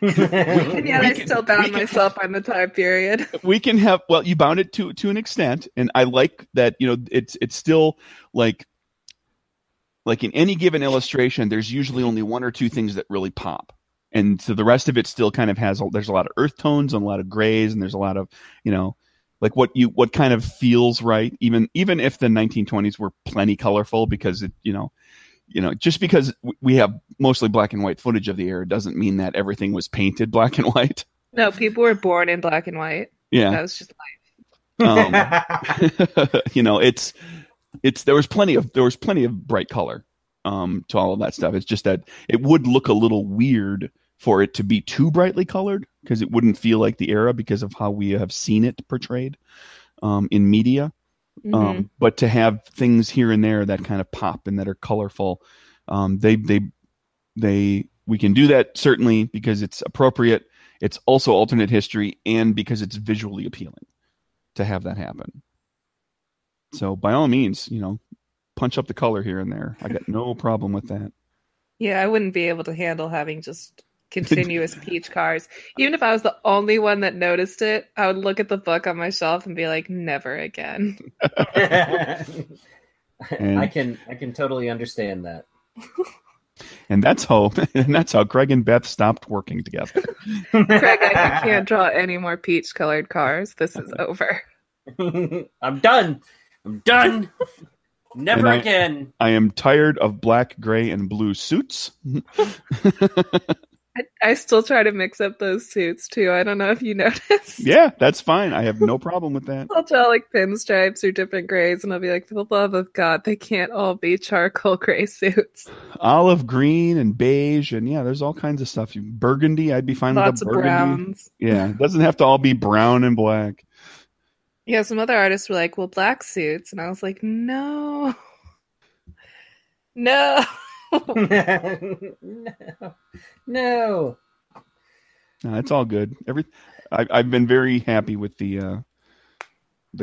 I still bound myself on the time period. We can have, you bound it to an extent, and I like that. It's still like in any given illustration, there's usually only one or two things that really pop, and so the rest of it still kind of there's a lot of earth tones and a lot of grays, and there's a lot of like what kind of feels right, even if the 1920s were plenty colorful, because just because we have mostly black and white footage of the era doesn't mean that everything was painted black and white. No, people were born in black and white. Yeah, that was just life. There was plenty of bright color to all of that stuff. It's just that it would look a little weird for it to be too brightly colored, because it wouldn't feel like the era because of how we have seen it portrayed in media. But to have things here and there that kind of pop and that are colorful, we can do that, certainly, because it's appropriate. It's also alternate history, and because it's visually appealing to have that happen. So by all means, punch up the color here and there. I got no problem with that. Yeah, I wouldn't be able to handle having just continuous peach cars. Even if I was the only one that noticed it, I would look at the book on my shelf and be like, never again. I can totally understand that. And that's how Craig and Beth stopped working together. Craig, I can't draw any more peach colored cars. This is over. I'm done. Never again. I am tired of black, gray, and blue suits. I still try to mix up those suits too. I don't know if you noticed. Yeah, that's fine. I have no problem with that. I'll draw like pinstripes or different grays, and I'll be like, for the love of God, they can't all be charcoal gray suits. Olive green and beige, and yeah, there's all kinds of stuff. Burgundy, I'd be fine Lots with of burgundy. browns. Yeah, it doesn't have to all be brown and black. Yeah, some other artists were like, well, black suits. And I was like, no. No. No. No. No, it's all good. I've been very happy with the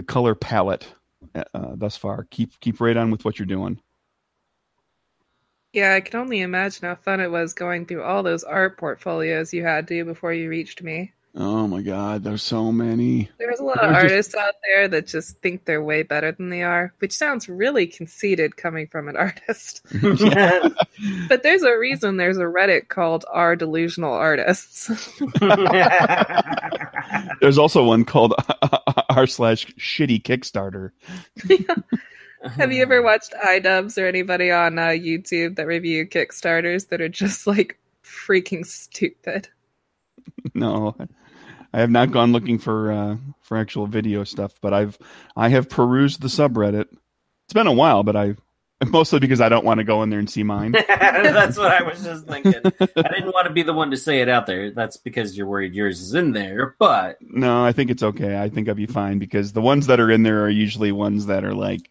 color palette thus far. Keep right on with what you're doing. Yeah, I can only imagine how fun it was going through all those art portfolios you had to before you reached me. Oh my God, there's so many. There's a lot of artists out there that just think they're way better than they are, which sounds really conceited coming from an artist. But there's a reason there's a Reddit called R Delusional Artists. There's also one called r/shitty Kickstarter. Have you ever watched iDubbbz or anybody on YouTube that review Kickstarters that are just like freaking stupid? No, I have not gone looking for actual video stuff, but I have perused the subreddit. It's been a while, but mostly because I don't want to go in there and see mine. That's what I was just thinking. I didn't want to be the one to say it out there. That's because you're worried yours is in there, but No, I think it's okay. I think I'll be fine because the ones that are in there are usually ones that are like,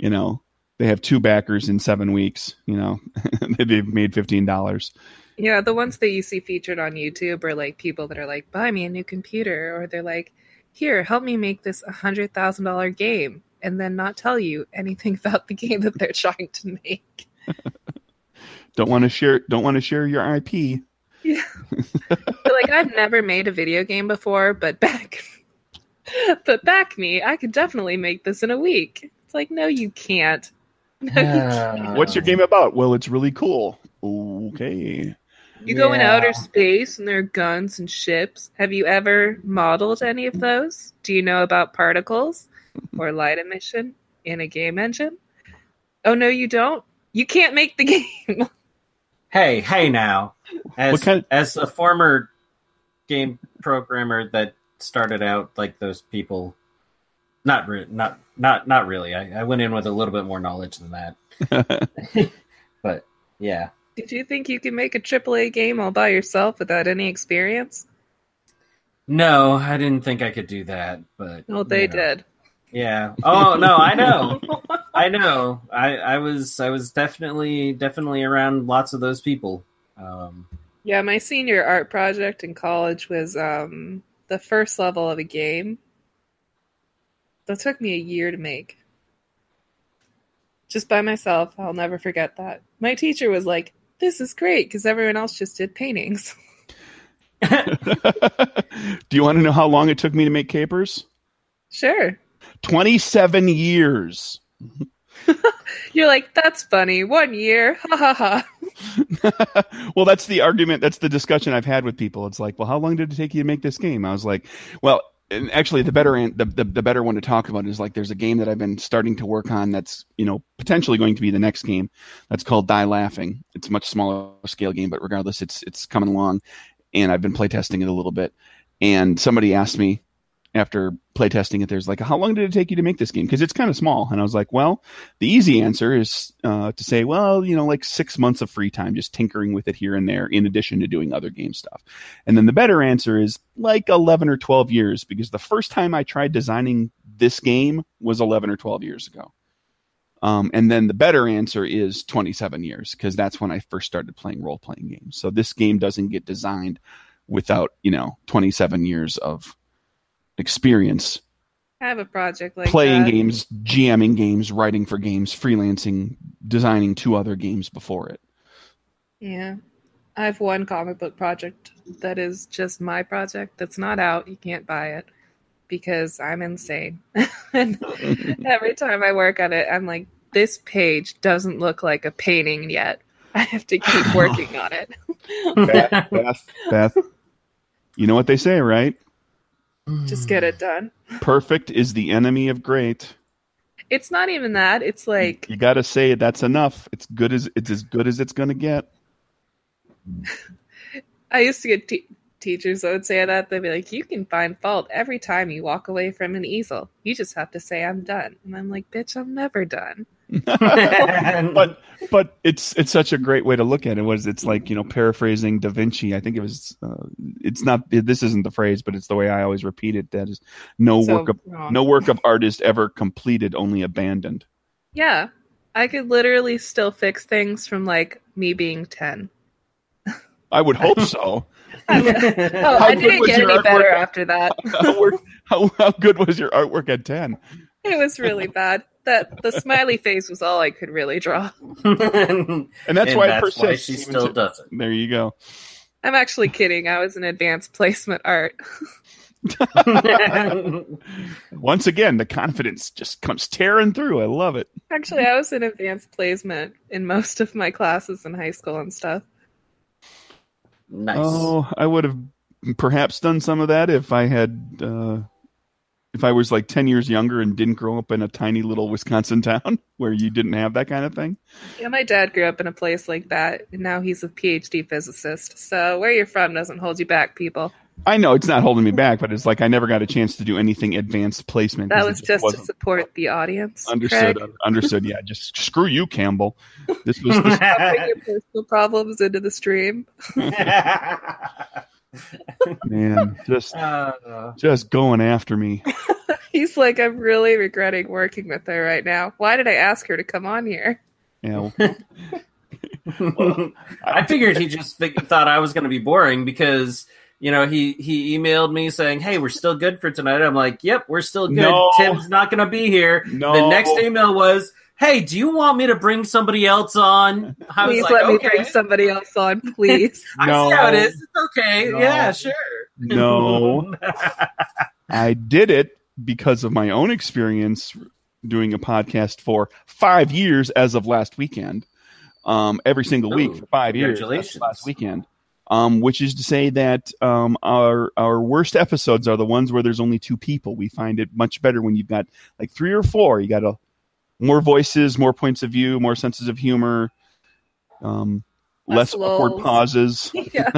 they have 2 backers in 7 weeks, they've made $15. Yeah, the ones that you see featured on YouTube are like people that are like, buy me a new computer, or they're like, here, help me make this $100,000 game, and then not tell you anything about the game that they're trying to make. Don't want to share your IP. Yeah. Like, I've never made a video game before, but back me, I could definitely make this in a week. It's like, no, you can't. No, you can't. What's your game about? Well, it's really cool. Okay. You go in outer space and there are guns and ships. Have you ever modeled any of those? Do you know about particles or light emission in a game engine? Oh, no, you don't? You can't make the game. Hey now. As a former game programmer that started out like those people, not really. I went in with a little bit more knowledge than that. But yeah. Did you think you could make a AAA game all by yourself without any experience? No, I didn't think I could do that, but Well, they did. Yeah. Oh no, I know. I know. I was definitely around lots of those people. Yeah, my senior art project in college was the first level of a game. That took me a year to make. Just by myself. I'll never forget that. My teacher was like, this is great, because everyone else just did paintings. Do you want to know how long it took me to make Capers? Sure. 27 years. You're like, that's funny. 1 year. Ha ha ha. Well, that's the argument. That's the discussion I've had with people. It's like, well, how long did it take you to make this game? I was like, well, and actually the better one to talk about is like, there's a game that I've been starting to work on that's, potentially going to be the next game. That's called Die Laughing. It's a much smaller scale game, but regardless, it's coming along, and I've been playtesting it a little bit. And somebody asked me after playtesting it, there's like, how long did it take you to make this game? Because it's kind of small. And I was like, well, the easy answer is to say, well, like 6 months of free time, just tinkering with it here and there, in addition to doing other game stuff. And then the better answer is like 11 or 12 years, because the first time I tried designing this game was 11 or 12 years ago. And then the better answer is 27 years, because that's when I first started playing role-playing games. So this game doesn't get designed without, 27 years of experience. I have a project like playing that. games, GMing games, writing for games, freelancing, designing 2 other games before it. Yeah. I have one comic book project that is just my project that's not out. You can't buy it because I'm insane. And every time I work on it, I'm like, this page doesn't look like a painting yet. I have to keep working on it. Beth, you know what they say, right? Just get it done. Perfect is the enemy of great. It's not even that. It's like, you got to say that's enough. It's as good as it's going to get. I used to get teachers that would say that. They'd be like, you can find fault every time you walk away from an easel. You just have to say I'm done. And I'm like, bitch, I'm never done. but it's such a great way to look at it. It's like, paraphrasing Da Vinci. I think it was this isn't the phrase, but it's the way I always repeat it. That is, no work of art is ever completed, only abandoned. Yeah. I could literally still fix things from like me being 10. I would hope so. I didn't get any better after that. How good was your artwork at 10? It was really bad. That the smiley face was all I could really draw. And that's why it persists. Why she still does it. There you go. I'm actually kidding. I was in advanced placement art. Once again, the confidence just comes tearing through. I love it. Actually, I was in advanced placement in most of my classes in high school and stuff. Nice. Oh, I would have perhaps done some of that if I had, if I was like 10 years younger and didn't grow up in a tiny little Wisconsin town where you didn't have that kind of thing. Yeah, my dad grew up in a place like that, and now he's a PhD physicist. So where you're from doesn't hold you back, people. I know it's not holding me back, but it's like I never got a chance to do anything advanced placement. That was just to support the audience. Understood. Craig. Understood. Yeah, just screw you, Campbell. This was Bring your personal problems into the stream. man, just going after me. He's like, I'm really regretting working with her right now. Why did I ask her to come on here? Yeah. I figured he just thought I was going to be boring because, you know, he emailed me saying, hey, we're still good for tonight. I'm like, yep, we're still good. No. Tim's not going to be here. No. The next email was, hey, do you want me to bring somebody else on? I was Please like, let me okay. bring somebody else on, please. I No. see how it is. It's okay. No. Yeah, sure. No. I did it because of my own experience doing a podcast for 5 years as of last weekend. Every single week for 5 years. Congratulations. Last weekend. Which is to say that our worst episodes are the ones where there's only 2 people. We find it much better when you've got like 3 or 4. You got more voices, more points of view, more senses of humor, less awkward pauses. Yeah,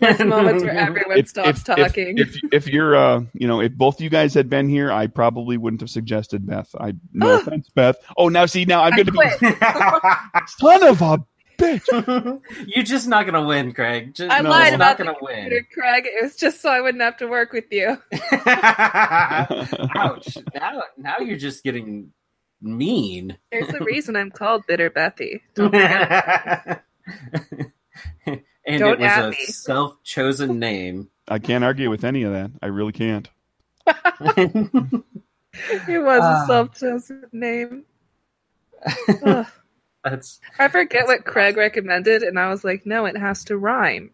less moments where everyone stops talking. If you're, if both you guys had been here, I probably wouldn't have suggested Beth. No offense, Beth. Oh, now I'm going to be son of a bitch. You're just not going to win, Craig. I lied about not the going to win. computer, Craig. It was just so I wouldn't have to work with you. Ouch! Now you're just getting mean. There's a reason I'm called Bitter Bethy. And Don't it at was a me. self-chosen name. I can't argue with any of that. I really can't. It was a self-chosen name. Ugh. I forget what Craig recommended, and I was like, no, it has to rhyme.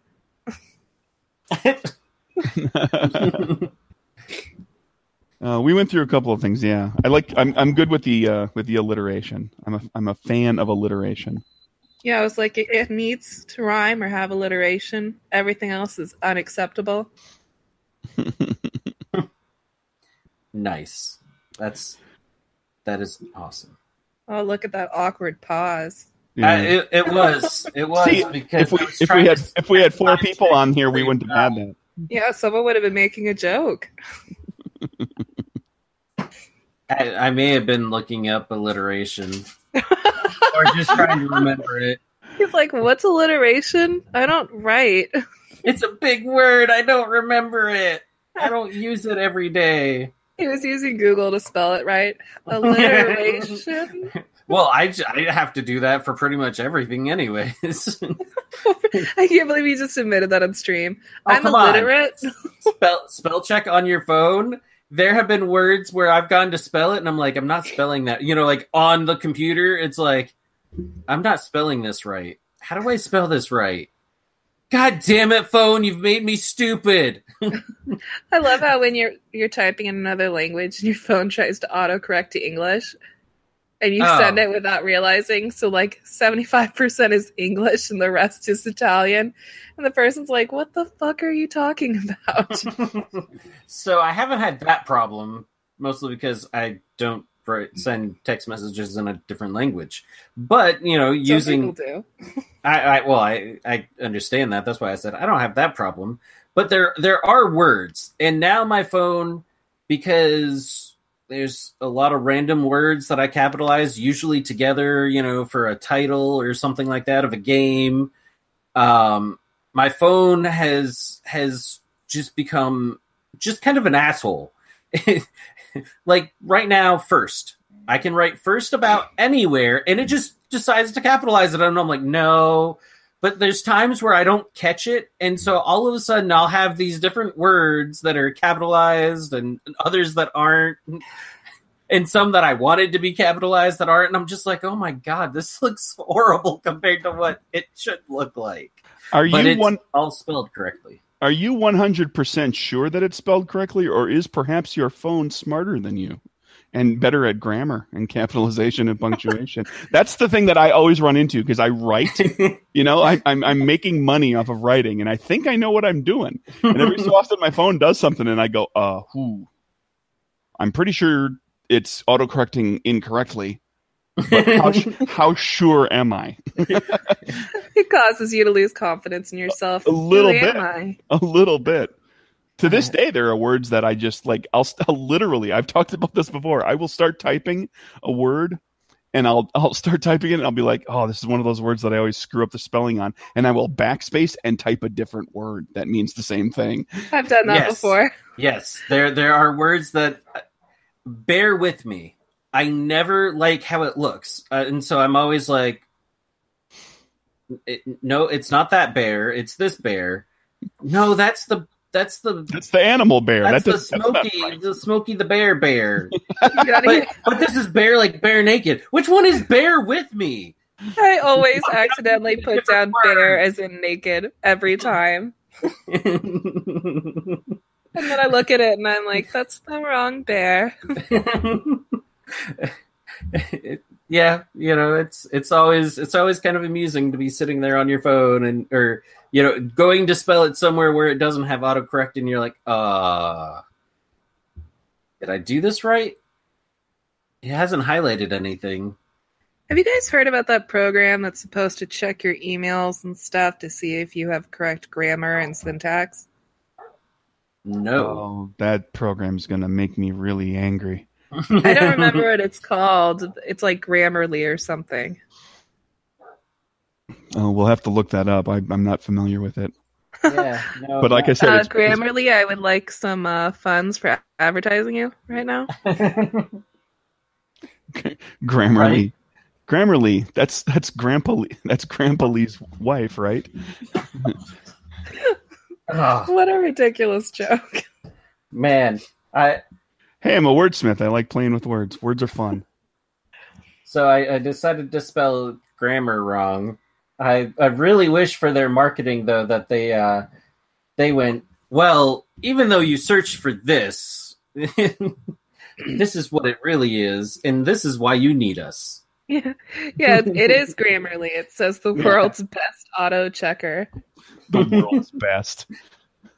We went through a couple of things. Yeah, I'm good with the alliteration. I'm a fan of alliteration. Yeah, I was like, it needs to rhyme or have alliteration. Everything else is unacceptable. Nice. That is awesome. Oh, look at that awkward pause. Yeah. It was See, because if we had 4 people on here, we wouldn't have had that. Yeah, someone would have been making a joke. I may have been looking up alliteration or just trying to remember it. He's like, what's alliteration? I don't write. It's a big word. I don't remember it. I don't use it every day. He was using Google to spell it right. Alliteration? Well, I have to do that for pretty much everything anyways. I can't believe you just admitted that on stream. Oh, I'm come on. illiterate. Spell check on your phone. There have been words where I've gone to spell it and I'm like, I'm not spelling that. You know, like on the computer, it's like, I'm not spelling this right. How do I spell this right? God damn it, phone, you've made me stupid. I love how when you're typing in another language and your phone tries to autocorrect to English and you send it without realizing. So like 75% is English and the rest is Italian. And the person's like, what the fuck are you talking about? So I haven't had that problem, mostly because I don't send text messages in a different language. But, you know, using... Some people do. I understand that. That's why I said I don't have that problem. But there are words. And now my phone, because there's a lot of random words that I capitalize, usually together, you know, for a title or something like that of a game. My phone has just become just kind of an asshole. Like right now, first, I can write first about anywhere, and it just decides to capitalize it. And I'm like, no. But there's times where I don't catch it, and so all of a sudden I'll have these different words that are capitalized and others that aren't, and some that I wanted to be capitalized that aren't, and I'm just like, oh my god, this looks horrible compared to what it should look like. But it's all spelled correctly. Are you 100% sure that it's spelled correctly, or is perhaps your phone smarter than you and better at grammar and capitalization and punctuation? That's the thing that I always run into because I write. I'm making money off of writing, and I think I know what I'm doing. And every so often, my phone does something, and I go, I'm pretty sure it's autocorrecting incorrectly. But how sure am I? It causes you to lose confidence in yourself. A little bit. To this day, there are words that I just like. I'll literally. I've talked about this before. I will start typing a word, and I'll start typing it, and I'll be like, "Oh, this is one of those words that I always screw up the spelling on," and I will backspace and type a different word that means the same thing. I've done that before. Yes, there are words that bear with me. I never like how it looks, and so I'm always like, "No, it's not that bear. It's this bear. No, that's the animal bear. That's the Smokey the Bear bear. but this is bear like bare naked. Which one is bear with me? I always accidentally put down bear as in naked every time. And then I look at it and I'm like, that's the wrong bear. Yeah, it's always kind of amusing to be sitting there on your phone or going to spell it somewhere where it doesn't have autocorrect, and you're like, did I do this right? It hasn't highlighted anything. Have you guys heard about that program that's supposed to check your emails and stuff to see if you have correct grammar and syntax? No. Oh, that program's going to make me really angry. I don't remember what it's called. It's like Grammarly or something. Oh, we'll have to look that up. I'm not familiar with it. Yeah, no, but like I said, Grammarly, I would like some funds for advertising you right now. Grammarly. Right? Grammarly. That's Grandpa Lee's wife, right? What a ridiculous joke. Man, Hey, I'm a wordsmith. I like playing with words. Words are fun. So I decided to spell grammar wrong. I really wish for their marketing, though, that they went, well, even though you searched for this, this is what it really is, and this is why you need us. Yeah, it is Grammarly. It says the world's best auto checker. The world's best.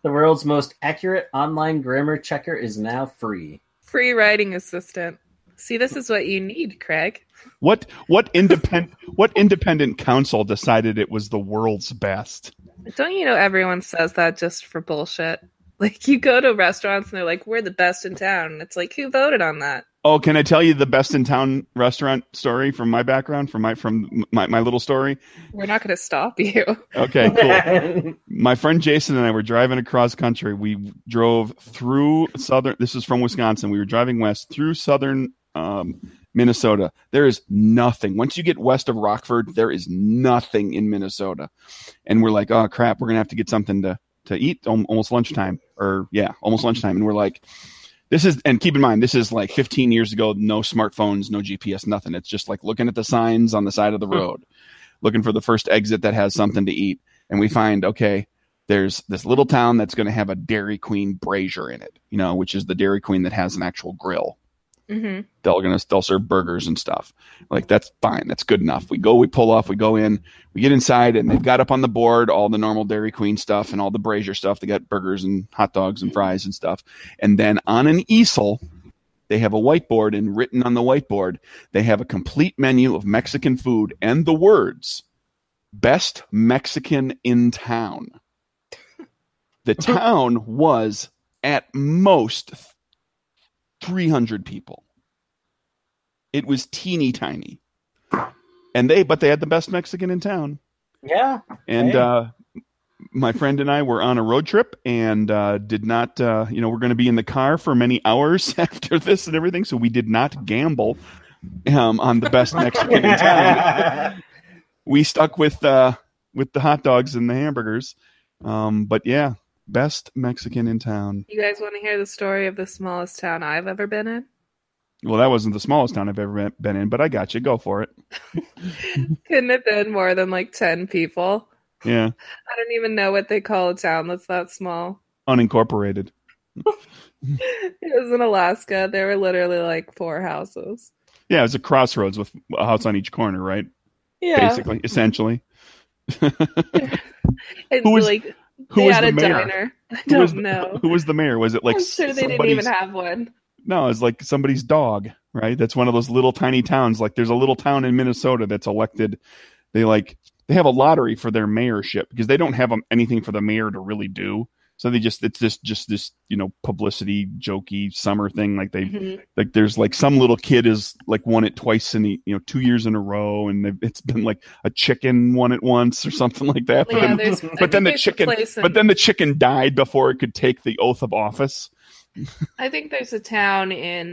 The world's most accurate online grammar checker is now free. Free writing assistant. See, this is what you need, Craig. What independent council decided it was the world's best? Don't you know everyone says that just for bullshit? Like, you go to restaurants and they're like, we're the best in town. And it's like, who voted on that? Oh, can I tell you the best in town restaurant story from my background, from my little story? We're not going to stop you. Okay, cool. My friend Jason and I were driving across country. We drove through this is from Wisconsin. We were driving west through southern Minnesota. There is nothing. Once you get west of Rockford, there is nothing in Minnesota. And we're like, oh crap, we're going to have to get something to eat almost lunchtime. And we're like, and keep in mind, this is like 15 years ago, no smartphones, no GPS, nothing. It's just like looking at the signs on the side of the road, looking for the first exit that has something to eat. And we find, okay, there's this little town that's going to have a Dairy Queen Brazier in it, which is the Dairy Queen that has an actual grill. Mm-hmm. They'll serve burgers and stuff. Like, that's fine. That's good enough. We pull off, we go in, we get inside, and they've got up on the board all the normal Dairy Queen stuff and all the Brazier stuff. They got burgers and hot dogs and fries and stuff. And then on an easel, they have a whiteboard, and written on the whiteboard, they have a complete menu of Mexican food and the words, best Mexican in town. The town was at most 300 people. It was teeny tiny, but they had the best Mexican in town. Yeah. And my friend and I were on a road trip and did not, we're going to be in the car for many hours after this and everything. So we did not gamble on the best Mexican in town. We stuck with the hot dogs and the hamburgers. But yeah, best Mexican in town. You guys want to hear the story of the smallest town I've ever been in? Well, that wasn't the smallest town I've ever been in, but I got you. Go for it. Couldn't have been more than like 10 people. Yeah. I don't even know what they call a town that's that small. Unincorporated. It was in Alaska. There were literally like 4 houses. Yeah, it was a crossroads with a house on each corner, right? Yeah. Basically, essentially. And Who was- like who they was had the a mayor? I Who don't was know. Who was the mayor? Was it like I'm sure they didn't somebody's- even have one. No, it's like somebody's dog, right? That's one of those little tiny towns. Like there's a little town in Minnesota that's elected. They have a lottery for their mayorship because they don't have anything for the mayor to really do. So it's just this, publicity jokey summer thing. Like like there's like some little kid is like won it twice in 2 years in a row. And it's been like a chicken won it once or something like that. Yeah, But then the chicken died before it could take the oath of office. I think there's a town in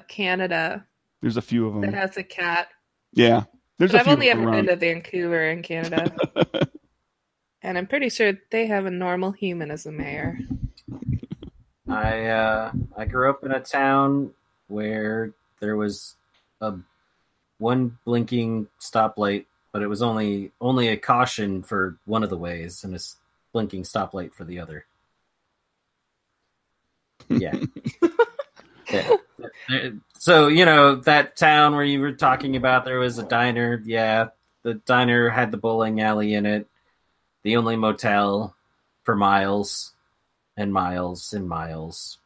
Canada There's a few of them. that has a cat. Yeah. There's But a I've few only ever around. been to Vancouver in Canada. And I'm pretty sure they have a normal human as a mayor. I grew up in a town where there was one blinking stoplight, but it was only a caution for one of the ways and a blinking stoplight for the other. Yeah. Yeah. So, that town where you were talking about, there was a diner. Yeah, the diner had the bowling alley in it. The only motel for miles and miles and miles.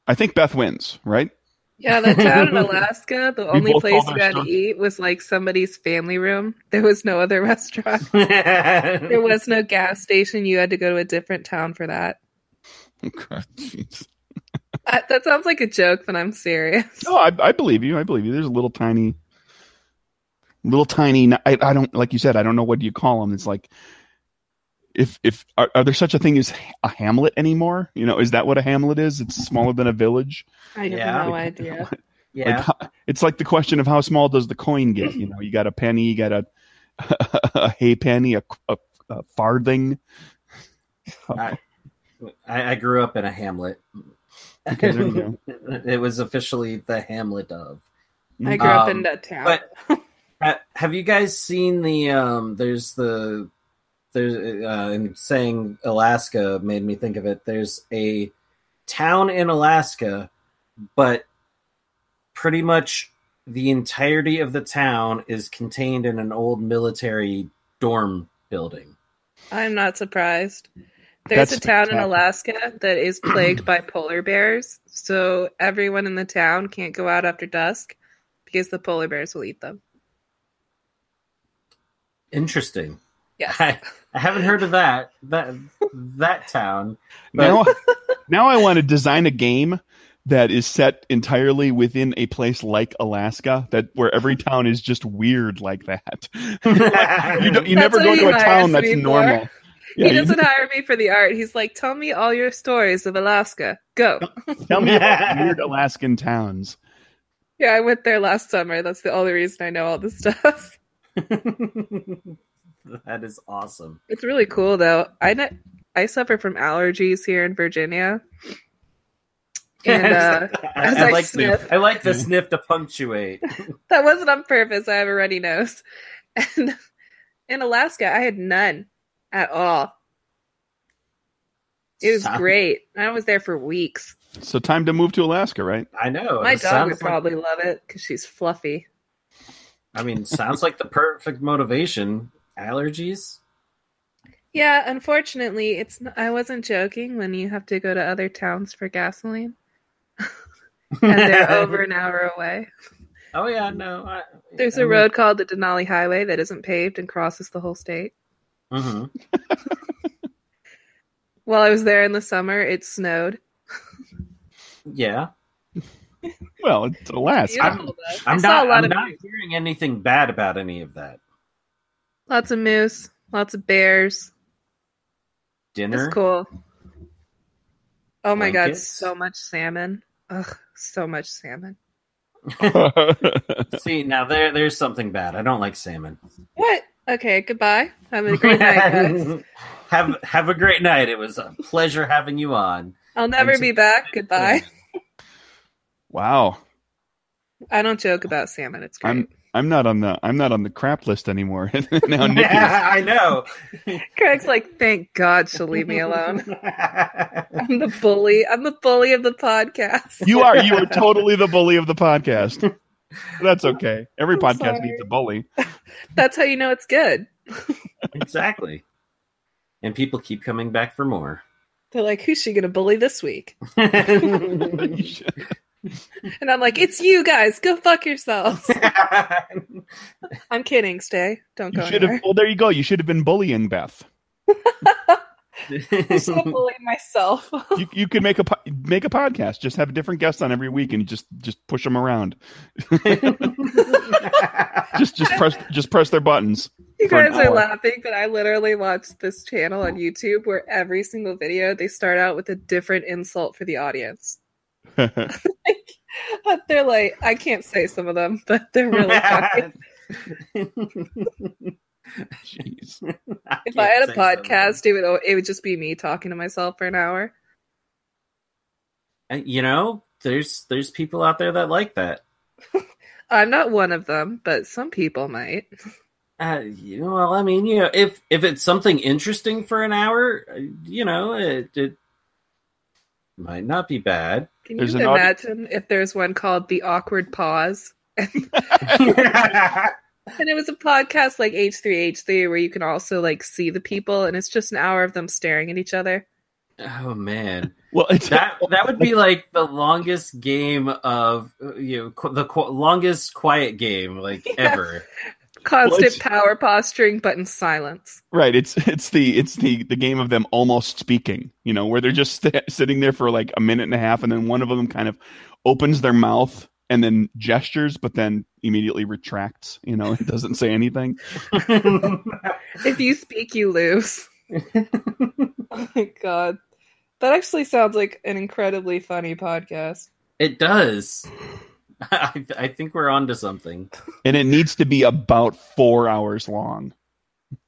I think Beth wins, right? Yeah, that town in Alaska, the only both place called you our had to store. eat was like somebody's family room. There was no other restaurant. There was no gas station. You had to go to a different town for that. Okay. Jeez. That sounds like a joke, but I'm serious. No, I believe you. I believe you. There's a little tiny. I don't, like you said, I don't know what you call them. It's like, are there such a thing as a hamlet anymore? Is that what a hamlet is? It's smaller than a village. I have Yeah. no idea. Yeah. It's like the question of how small does the coin get? You got a penny, you got a hay penny, a farthing. I grew up in a hamlet. Okay, there you go. It was officially the hamlet of. I grew up in that town. But have you guys seen and saying Alaska made me think of it. There's a town in Alaska, but pretty much the entirety of the town is contained in an old military dorm building. I'm not surprised. There's That's a town in spectacular. Alaska that is plagued by polar bears, so everyone in the town can't go out after dusk because the polar bears will eat them. Interesting. Yes. I haven't heard of that town. But Now I want to design a game that is set entirely within a place like Alaska, where every town is just weird like that. You never what go he to a hires town that's me for. normal. He Yeah, doesn't hire me for the art. He's like, tell me all your stories of Alaska. Go. tell me about weird Alaskan towns. Yeah, I went there last summer. That's the only reason I know all this stuff. That is awesome. It's really cool, though. I suffer from allergies here in Virginia. And as I sniff. I like the sniff to punctuate. That wasn't on purpose. I have a runny nose. And in Alaska, I had none at all. It was great. I was there for weeks. So time to move to Alaska, right? I know. My It dog sounds would probably love it because she's fluffy. sounds like the perfect motivation. Allergies? Yeah, unfortunately, I wasn't joking when you have to go to other towns for gasoline. And they're over an hour away. Oh, yeah, no. There's a road called the Denali Highway that isn't paved and crosses the whole state. Mm-hmm. While I was there in the summer, it snowed. Yeah. Well, it's Alaska. Beautiful, though. I I'm saw a lot of not moose. hearing anything bad about any of that. Lots of moose, lots of bears. Dinner? It's cool. Oh my god, Blankets? so much salmon. Ugh, so much salmon. See, now there's something bad. I don't like salmon. What? Okay, goodbye. Have a great night, guys. Have a great night. It was a pleasure having you on. I'll never be back. Goodbye. Wow. I don't joke about salmon. It's great. I'm not on the crap list anymore. Now Nick is. I know. Craig's like, thank God she'll leave me alone. I'm the bully. I'm the bully of the podcast. You are totally the bully of the podcast. That's okay. Every I'm podcast sorry. needs a bully. That's how you know it's good. Exactly. And people keep coming back for more. They're like, who's she going to bully this week? You should- And I'm like, it's you guys. Go fuck yourselves. I'm kidding. Stay. Don't You go should have. anywhere. Well, there you go. You should have been bullying Beth. I should have bullied myself. You could make a podcast. Just have different guests on every week, and just push them around. just press their buttons. You for an guys are hour. laughing, but I literally watched this channel on YouTube where every single video they start out with a different insult for the audience. They're like, I can't say some of them, but they're really funny. Jeez. If I had a podcast, it would just be me talking to myself for an hour. You know, there's people out there that like that. I'm not one of them, but some people might. Well, I mean, if it's something interesting for an hour, it might not be bad. Can There's you an imagine if there's one called The Awkward Pause? And it was a podcast like H3H3 where you can also like see the people, and it's just an hour of them staring at each other. Oh man, Well, it's that would be like the longest game of longest quiet game like ever. Constant it's- power posturing, but in silence. right. It's the game of them almost speaking. Where they're just sitting there for like a minute and a half, and then one of them kind of opens their mouth and then gestures, but then immediately retracts. It doesn't say anything. If you speak, you lose. Oh my god. That actually sounds like an incredibly funny podcast. It does. I think we're on to something. And it needs to be about 4 hours long.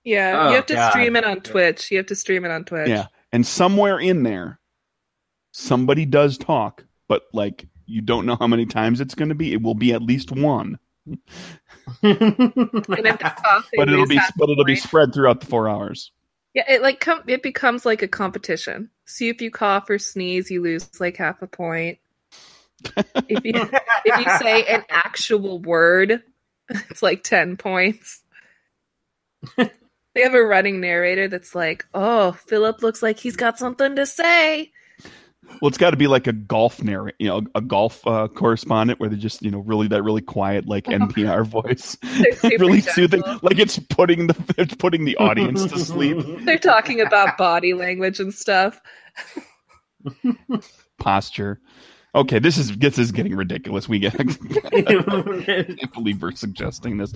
Yeah, Oh, you have to God. stream it on Twitch. You have to stream it on Twitch. Yeah. And somewhere in there, somebody does talk, but like you don't know how many times it's going to be. It will be at least one, And if they're coughing, but they it'll just be have to spread throughout the 4 hours. Yeah, it becomes like a competition. See, if you cough or sneeze, you lose like half a point. If you say an actual word, it's like 10 points. They have a running narrator that's like, "Oh, Philip looks like he's got something to say." Well, it's got to be like a golf a golf correspondent where they're just really quiet like NPR voice, They're super really gentle. soothing, like it's putting the audience to sleep. They're talking about body language and stuff. Posture. Okay, this is getting ridiculous. I can't believe we're suggesting this.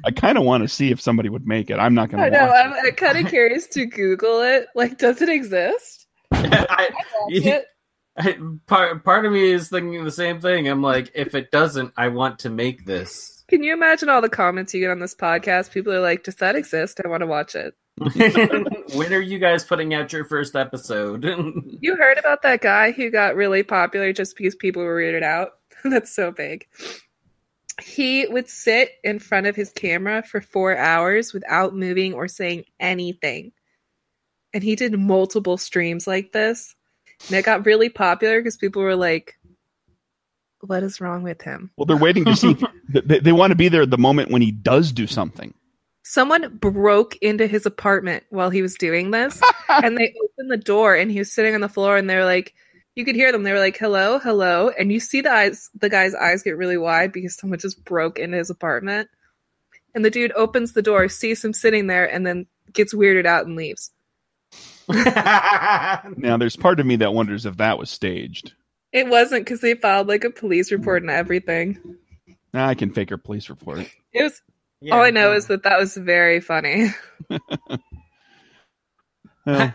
I kind of want to see if somebody would make it. I'm not going I to know. watch I'm kind of curious to Google it. Like, does it exist? Part of me is thinking the same thing. I'm like, if it doesn't, I want to make this. Can you imagine all the comments you get on this podcast? People are like, "Does that exist? I want to watch it." When are you guys putting out your first episode? You heard about that guy who got really popular just because people were weirded out? That's so big. He would sit in front of his camera for 4 hours without moving or saying anything. And he did multiple streams like this. And it got really popular because people were like, what is wrong with him? Well, they're waiting to see. They want to be there at the moment when he does do something. Someone broke into his apartment while he was doing this, and they opened the door, and he was sitting on the floor, and they're like, you could hear them. They were like, "Hello, hello," and you see the guy's eyes get really wide because someone just broke into his apartment, and the dude opens the door, sees him sitting there, and then gets weirded out and leaves. Now, there's part of me that wonders if that was staged. It wasn't because they filed like a police report and everything. Now I can fake a police report. It was. Yeah. All I know is that was very funny.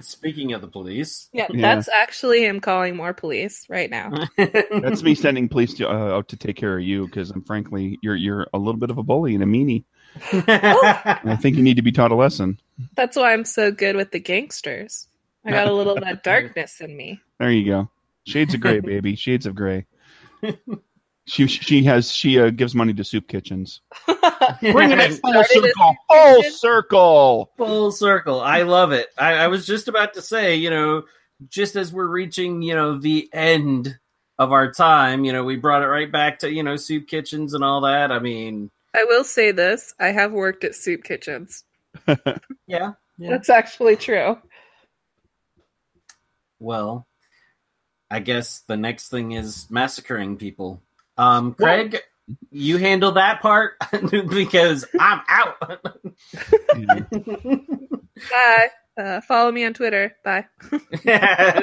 Speaking of the police. Yeah, Yeah. that's actually him calling more police right now. That's me sending police out to take care of you because I'm frankly you're a little bit of a bully and a meanie. And I think you need to be taught a lesson. That's why I'm so good with the gangsters. I got a little of that darkness in me. There you go. Shades of gray, baby. Shades of gray. She gives money to soup kitchens. Bringing it full circle. Full circle. Full circle. I love it. I was just about to say, just as we're reaching, the end of our time, we brought it right back to, soup kitchens and all that. I mean, I will say this. I have worked at soup kitchens. yeah. That's actually true. Well, I guess the next thing is massacring people. Craig, you handle that part because I'm out. Bye. Follow me on Twitter. Bye. at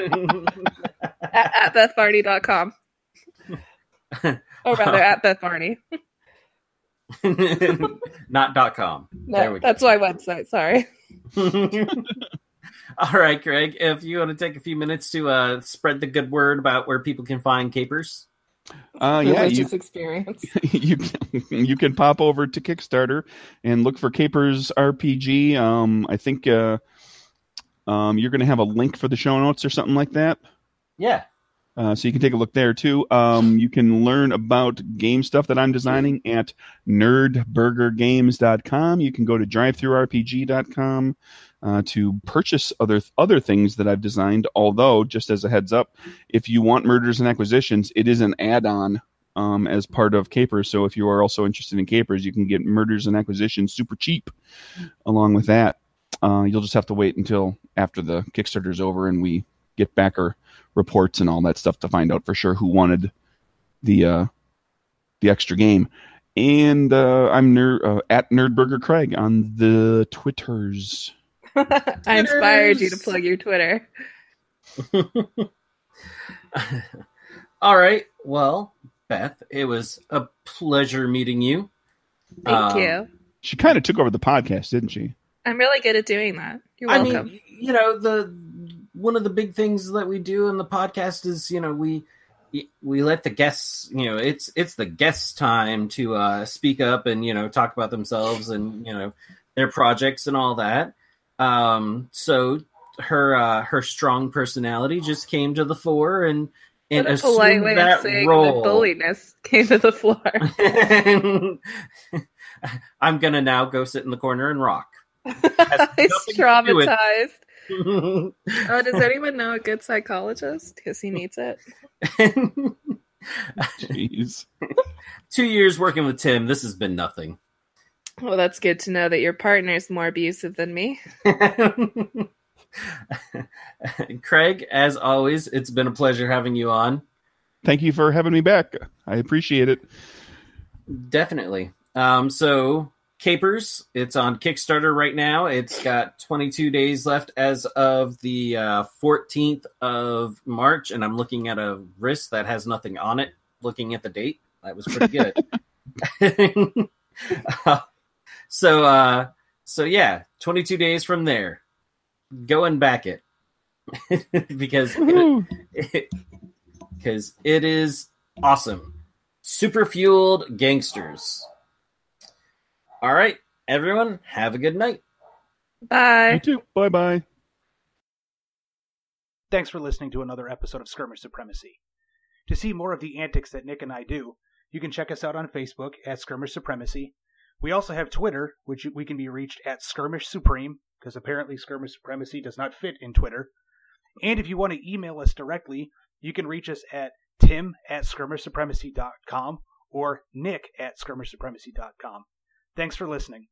BethBarney.com. Or rather, at BethBarney. Not .com. No, that's my website. Sorry. All right, Craig, if you want to take a few minutes to spread the good word about where people can find Capers. Religious experience. You can pop over to Kickstarter and look for Capers RPG. I think you're going to have a link for the show notes or something like that. Yeah. So you can take a look there too. You can learn about game stuff that I'm designing at nerdburgergames.com. You can go to drivethrurpg.com to purchase other things that I've designed. Although, just as a heads up, if you want Murders and Acquisitions, it is an add-on as part of Capers. So if you are also interested in Capers, you can get Murders and Acquisitions super cheap along with that. You'll just have to wait until after the Kickstarter's over and we get backer reports and all that stuff to find out for sure who wanted the extra game. And I'm at Nerdburger Craig on the Twitters. I inspired you to plug your Twitter. All right. Well, Beth, it was a pleasure meeting you. Thank you. She kind of took over the podcast, didn't she? I'm really good at doing that. You're welcome. I mean, one of the big things that we do in the podcast is, we let the guests, it's the guests' time to speak up and, talk about themselves and, their projects and all that. So her strong personality just came to the fore and a polite way of saying role. The bulliness came to the floor. I'm going to now go sit in the corner and rock. He's traumatized. Does anyone know a good psychologist? Because he needs it. Jeez. 2 years working with Tim, this has been nothing. Well, that's good to know that your partner's more abusive than me. Craig, as always, it's been a pleasure having you on. Thank you for having me back. I appreciate it. Definitely. So Capers, it's on Kickstarter right now. It's got 22 days left as of the 14th of March, and I'm looking at a wrist that has nothing on it, looking at the date. That was pretty good. So yeah, 22 days from there. Go and back it. because it is awesome. Super fueled gangsters. All right, everyone, have a good night. Bye. You too. Bye-bye. Thanks for listening to another episode of Skirmish Supremacy. To see more of the antics that Nick and I do, you can check us out on Facebook at Skirmish Supremacy. We also have Twitter, which we can be reached at Skirmish Supreme, because apparently Skirmish Supremacy does not fit in Twitter. And if you want to email us directly, you can reach us at tim@skirmishsupremacy.com or nick@skirmishsupremacy.com. Thanks for listening.